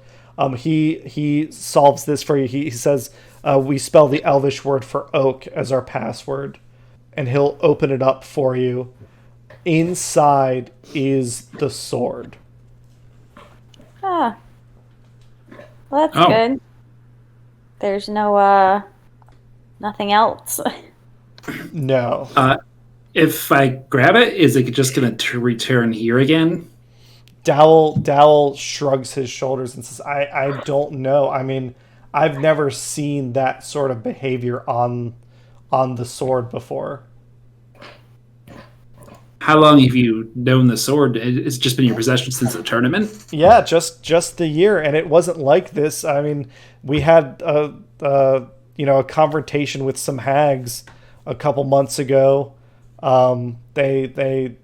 He solves this for you. He says, we spell the Elvish word for oak as our password, and he'll open it up for you. Inside is the sword. Well, that's good. There's nothing else. No. If I grab it, is it just going to return here again? Dowell shrugs his shoulders and says, I don't know. I mean, I've never seen that sort of behavior on the sword before. How long have you known the sword? It's just been your possession since the tournament? Yeah, just the year, and it wasn't like this. I mean, we had a confrontation with some hags a couple months ago. They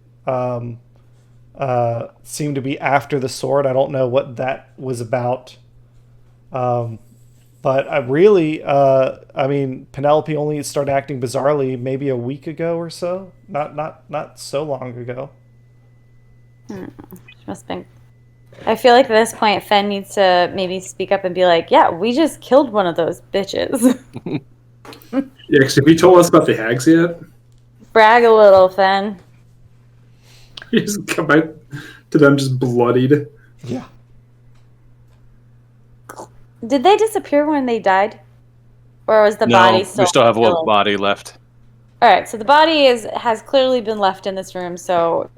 seemed to be after the sword. I don't know what that was about. But I really, Penelope only started acting bizarrely maybe a week ago or so. Not so long ago. She must have been. I feel like at this point, Fen needs to maybe speak up and be like, "Yeah, we just killed one of those bitches." Yeah, because have you told us about the hags yet? Brag a little, Fen. You just come back to them just bloodied. Yeah. Did they disappear when they died, or was the body still? We still have a little still? body left. All right, so the body has clearly been left in this room, so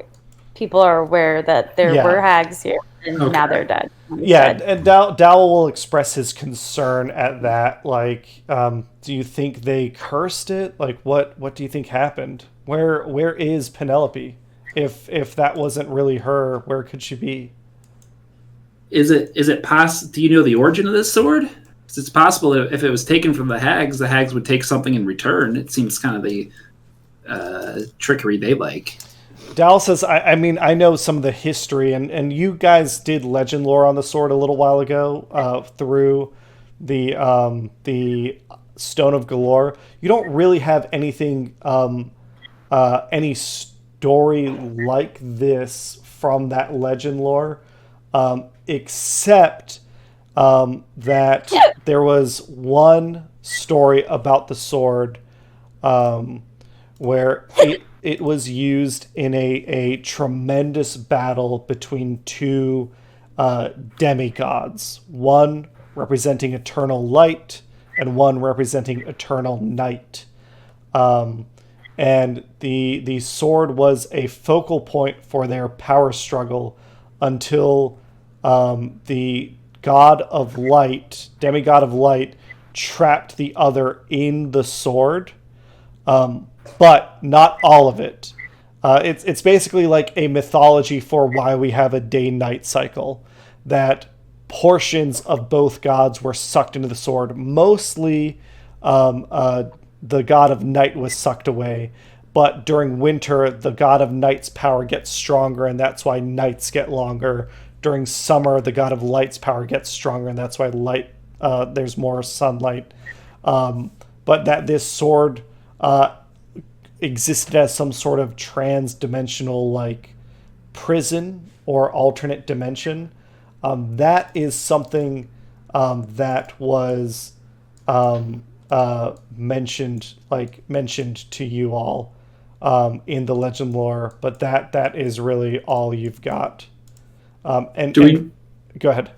people are aware that there were hags here, and now they're dead. Yeah, and Dowell will express his concern at that. Like, do you think they cursed it? Like, what do you think happened? Where is Penelope? If that wasn't really her, where could she be? Is it possible? Do you know the origin of this sword? Because it's possible that if it was taken from the hags would take something in return. It seems kind of the trickery they like. Dal says, I mean, I know some of the history, and you guys did legend lore on the sword a little while ago through the Stone of Galore. You don't really have anything, any story like this from that legend lore, except that there was one story about the sword where it was used in a tremendous battle between two demigods, one representing eternal light and one representing eternal night. And the sword was a focal point for their power struggle until the god of light, demigod of light, trapped the other in the sword, but not all of it. It's basically like a mythology for why we have a day-night cycle, that portions of both gods were sucked into the sword. Mostly the god of night was sucked away, but during winter the god of night's power gets stronger, and that's why nights get longer. During summer the god of light's power gets stronger, and that's why there's more sunlight. But that this sword existed as some sort of trans-dimensional like prison or alternate dimension. That is something that was mentioned to you all in the legend lore, but that is really all you've got. Go ahead.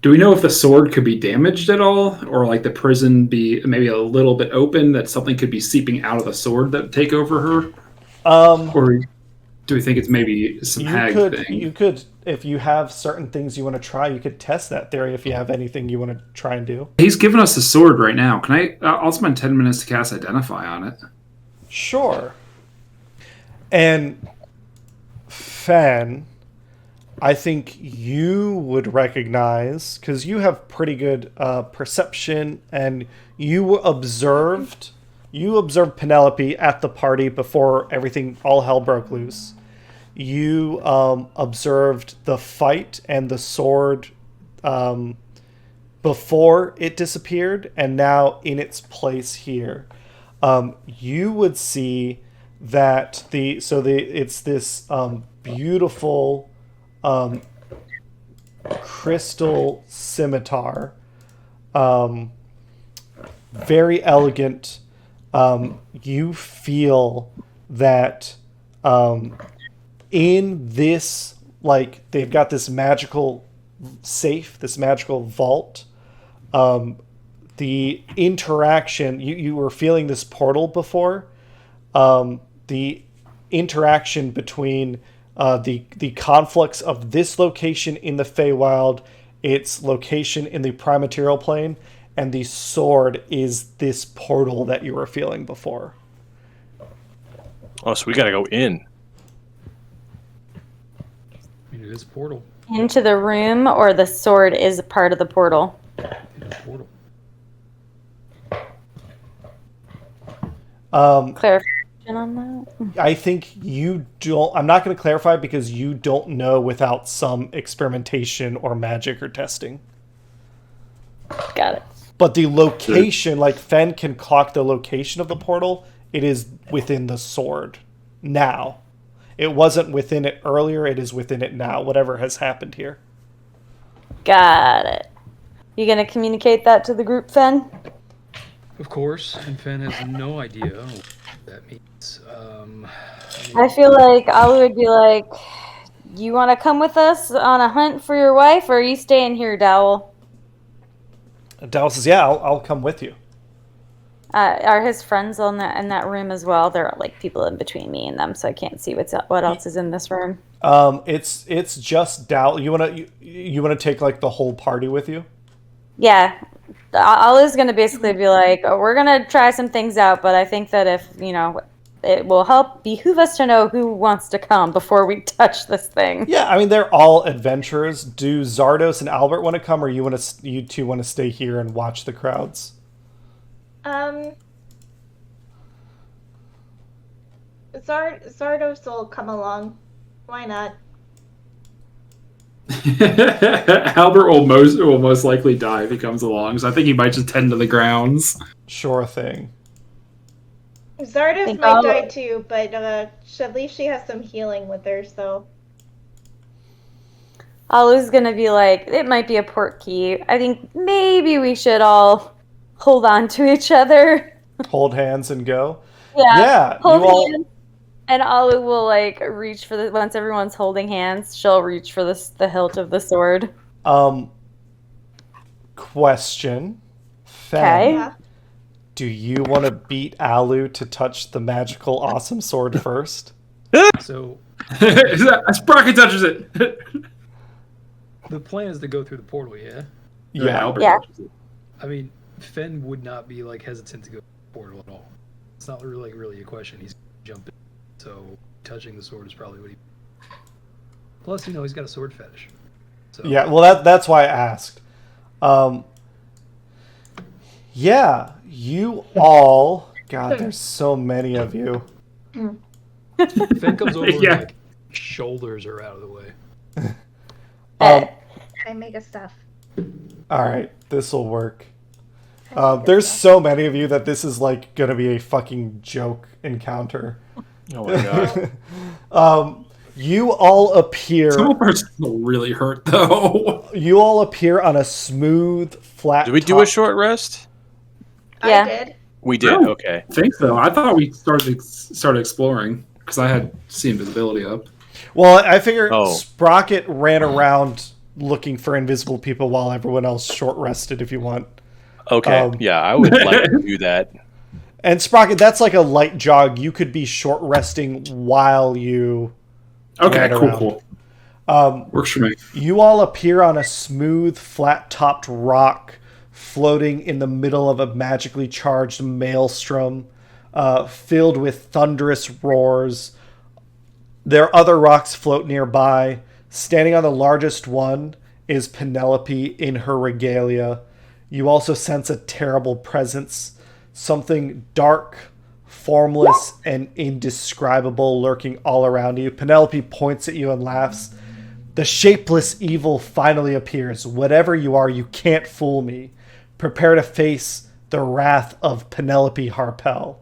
Do we know if the sword could be damaged at all, or like the prison be maybe a little bit open, that something could be seeping out of the sword that would take over her? Or do we think it's maybe some hag thing? You could, if you have certain things you want to try, you could test that theory if you have anything you want to try and do. He's giving us the sword right now. Can I? I'll spend 10 minutes to cast Identify on it. Sure. And Fen, I think you would recognize, because you have pretty good perception, and you observed Penelope at the party before all hell broke loose. You observed the fight and the sword before it disappeared, and now in its place here. You would see that it's this beautiful crystal scimitar, very elegant. You feel that in this, like, they've got this magical safe, this magical vault. The interaction, you were feeling this portal before. The interaction between the conflicts of this location in the Feywild, its location in the prime material plane, and the sword is this portal that you were feeling before. Oh, so we gotta go in. I mean, it is a portal. Into the room, or the sword is a part of the portal? In a portal. Clarification on that? I think you don't. I'm not going to clarify because you don't know without some experimentation or magic or testing. Got it. But the location, like Fen can clock the location of the portal, it is within the sword now. It wasn't within it earlier, it is within it now, whatever has happened here. Got it. You gonna communicate that to the group, Fen? Of course, and Fen has no idea what that means. I feel like Alu would be like, you want to come with us on a hunt for your wife, or are you staying here, Dowell? Dowell says, yeah, I'll come with you. Are his friends in that room as well? There are like people in between me and them, so I can't see what else is in this room. It's just Dowell. You wanna take like the whole party with you? Yeah, Alu's gonna basically be like, oh, we're gonna try some things out, but I think that if it will behoove us to know who wants to come before we touch this thing. Yeah, I mean they're all adventurers. Do Zardos and Albert want to come, or you two want to stay here and watch the crowds? Zardos will come along. Why not? Albert will most likely die if he comes along, so I think he might just tend to the grounds. Sure thing. Zardos might die too, but at least she has some healing with her, so. Alu's gonna be like, it might be a port key. I think maybe we should all hold on to each other. Hold hands and go. Yeah. Yeah, Hold you all. hands. And Alu will like reach for the once everyone's holding hands, she'll reach for the hilt of the sword. Question. Okay. Yeah. Do you want to beat Alu to touch the magical awesome sword first? So Sprocket touches it. the plan is to go through the portal, yeah? Albert Yeah. touches it. I mean, Fen would not be like hesitant to go through the portal at all. It's not really a question. He's jumping, so touching the sword is probably what he. Plus, he's got a sword fetish. So. Yeah, well, that's why I asked. Yeah, you all. God, there's so many of you. Fen comes over Yeah. and like shoulders her out of the way. I make a stuff. All right, this will work. There's so many of you that this is like gonna be a fucking joke encounter. Oh my god. You all appear. Some of our still really hurt though. You all appear on a smooth, flat. Did we do a short rest? Yeah. I did. We did. No. Okay. I think so. I thought we started exploring because I had seen invisibility up. Well, I figure Oh. Sprocket ran around looking for invisible people while everyone else short rested. If you want. Okay. Yeah, I would like to do that. And Sprocket, that's like a light jog. You could be short resting while you. Okay, ran cool. around. Works for me. You all appear on a smooth, flat-topped rock floating in the middle of a magically charged maelstrom filled with thunderous roars. There are other rocks float nearby. Standing on the largest one is Penelope in her regalia. You also sense a terrible presence, something dark, formless, and indescribable lurking all around you. Penelope points at you and laughs. The shapeless evil finally appears. Whatever you are, you can't fool me. Prepare to face the wrath of Penelope Harpell.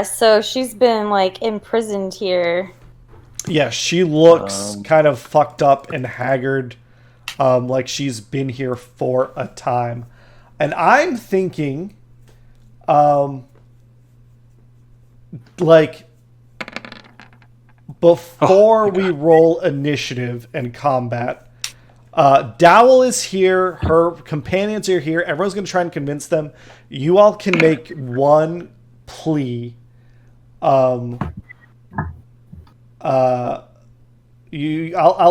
So she's been like imprisoned here. Yeah, she looks kind of fucked up and haggard, like she's been here for a time. And I'm thinking, like, before we roll initiative and combat, Dowell is here, her companions are here, everyone's going to try and convince them. You all can make one plea. I'll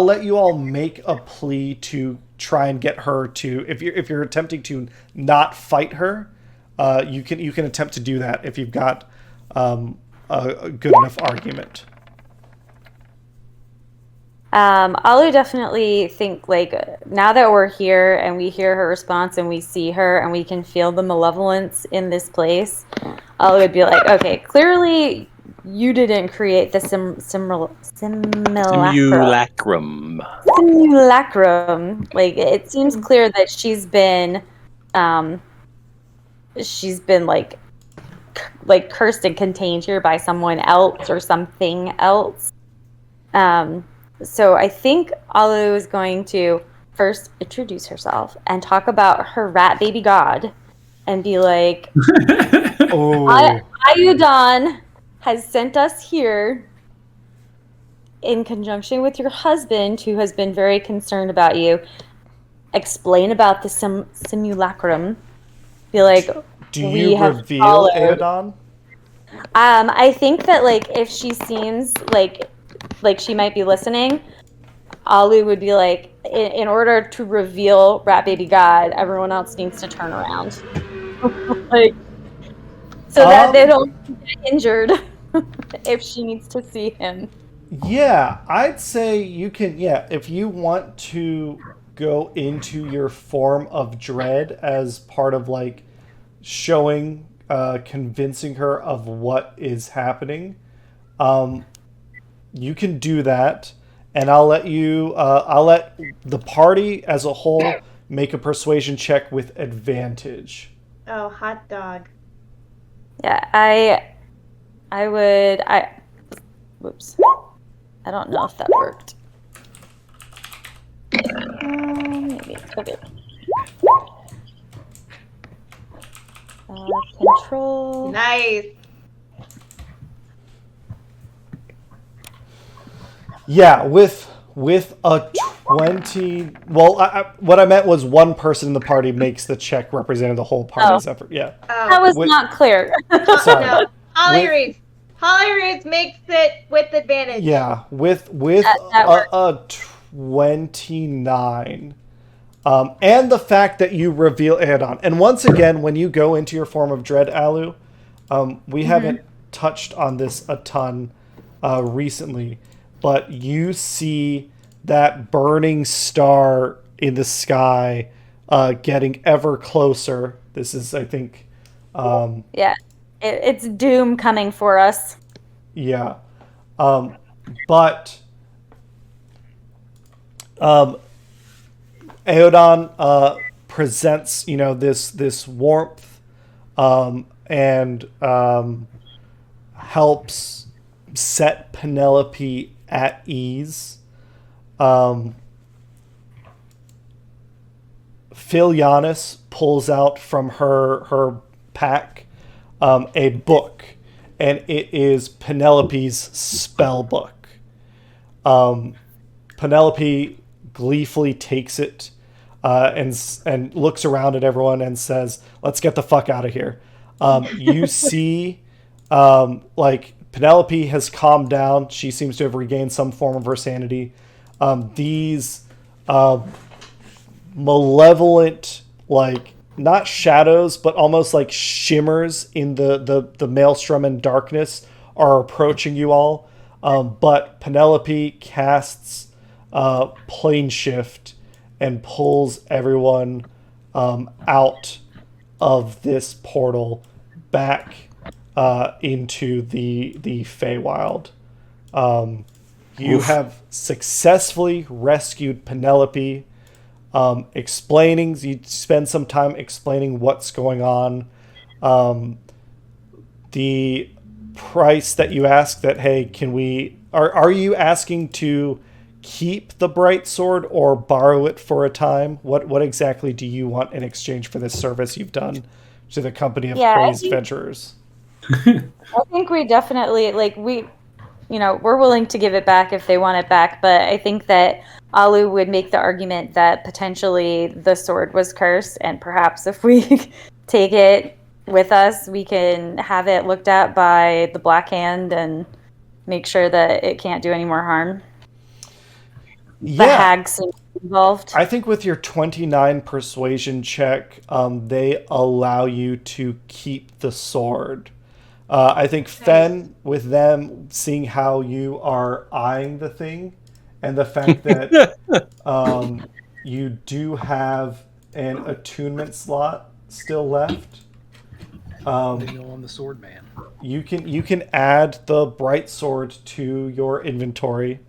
let you all make a plea to try and get her to, if you're attempting to not fight her, you can attempt to do that if you've got a good enough argument. Alu definitely think like now that we're here and we hear her response and we see her and we can feel the malevolence in this place, Alu would be like, okay, clearly you didn't create the simulacrum. Simulacrum. Like it seems clear that she's been like cursed and contained here by someone else or something else. So I think Alu is going to first introduce herself and talk about her rat baby god and be like, Ayudon has sent us here in conjunction with your husband, who has been very concerned about you. Explain about the simulacrum. Be like, do you reveal Ayudon? I think that like if she seems like she might be listening, Alu would be like, in order to reveal Rat Baby God, everyone else needs to turn around. Like, so that they don't get injured if she needs to see him. Yeah, I'd say you can, if you want to go into your form of dread as part of like showing, convincing her of what is happening, you can do that, and I'll let the party as a whole make a persuasion check with advantage. Oh, hot dog. Yeah, whoops. I don't know if that worked. Maybe. Okay. Control. Nice. Yeah, with a 20. Well, what I meant was one person in the party makes the check representing the whole party's effort. Yeah. That was not clear. Sorry. No. Holly Reeves makes it with advantage. Yeah, with that a 29. And the fact that you reveal add-on. And once again, when you go into your form of dread, Alu, we haven't touched on this a ton recently, but you see that burning star in the sky getting ever closer. This is, I think... yeah, it's doom coming for us. Yeah. But... Aeodon presents, this warmth and helps set Penelope at ease. Philianis pulls out from her pack a book, and it is Penelope's spell book. Penelope gleefully takes it and looks around at everyone and says, "Let's get the fuck out of here." You see, Penelope has calmed down. She seems to have regained some form of her sanity. These malevolent, not shadows, but almost like shimmers in the maelstrom and darkness are approaching you all. But Penelope casts plane shift and pulls everyone out of this portal back into the Feywild. You have successfully rescued Penelope. You spend some time explaining what's going on. The price that you ask that, hey, are you asking to keep the Brightsword or borrow it for a time? What exactly do you want in exchange for this service you've done to the company of crazed adventurers? I think we definitely we're willing to give it back if they want it back, but I think that Alu would make the argument that potentially the sword was cursed, and perhaps if we take it with us, we can have it looked at by the Black Hand and make sure that it can't do any more harm. The hag seems involved. I think with your 29 persuasion check, they allow you to keep the sword. I think Fen, with them seeing how you are eyeing the thing, and the fact that you do have an attunement slot still left, they know I'm the sword man. you can add the Brightsword to your inventory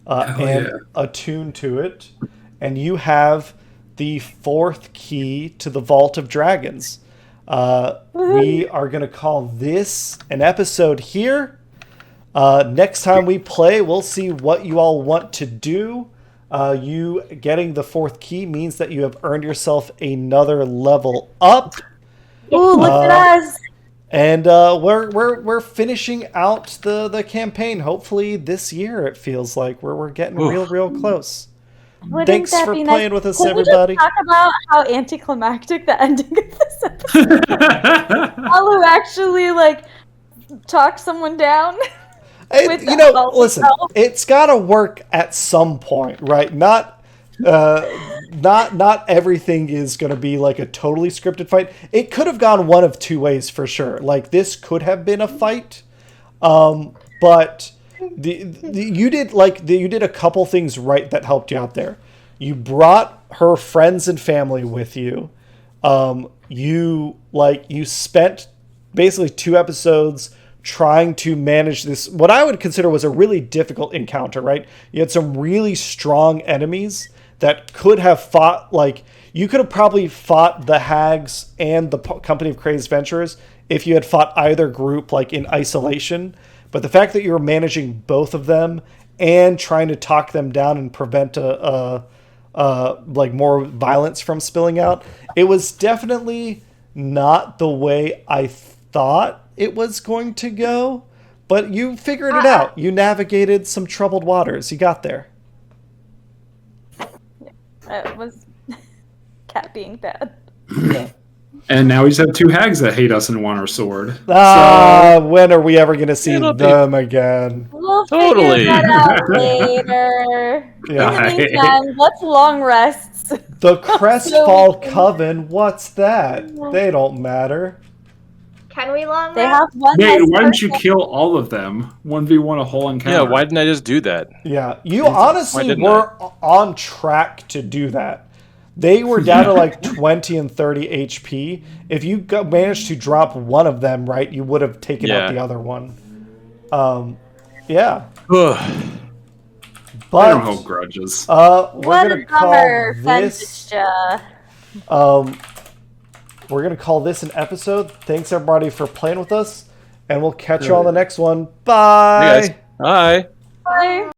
attune to it, and you have the 4th key to the Vault of Dragons. We are going to call this an episode here. Next time we play, we'll see what you all want to do. You getting the 4th key means that you have earned yourself another level up. Ooh, look at us! And we're finishing out the campaign. Hopefully this year, it feels like we're getting real close. Wouldn't Thanks that for be playing nice? with us, Can everybody. we just talk about how anticlimactic the ending of this episode? Alu actually talked someone down. Listen, it's got to work at some point, right? Not everything is going to be like a totally scripted fight. It could have gone one of two ways for sure. Like, this could have been a fight, but you did a couple things right that helped you out there. You brought her friends and family with you. You spent basically 2 episodes trying to manage this, what I would consider was a really difficult encounter, right? You had some really strong enemies that could have fought, you could have probably fought the hags and the company of crazed adventurers if you had fought either group in isolation. But the fact that you were managing both of them and trying to talk them down and prevent a like more violence from spilling out. It was definitely not the way I thought it was going to go, but you figured it out. You navigated some troubled waters. You got there. It was Cat being bad. Yeah. And now we just have two hags that hate us and want our sword. When are we ever going to see them again? We'll Totally. figure that out later. Yeah. In the meantime, let's long rests. The Crestfall Coven, what's that? They don't matter. Can we long They rest? have one. Nate, nice why didn't you person. kill all of them? 1v1 a whole encounter. Yeah, why didn't I just do that? Yeah, you Why honestly didn't were on track to do that. They were down to like 20 and 30 HP. If you managed to drop one of them, right, you would have taken out the other one. Yeah. I But don't hold grudges. we're What gonna a call bummer, this. We're gonna call this an episode. Thanks everybody for playing with us, and we'll catch you on the next one. Bye. Hey guys. Bye. Bye.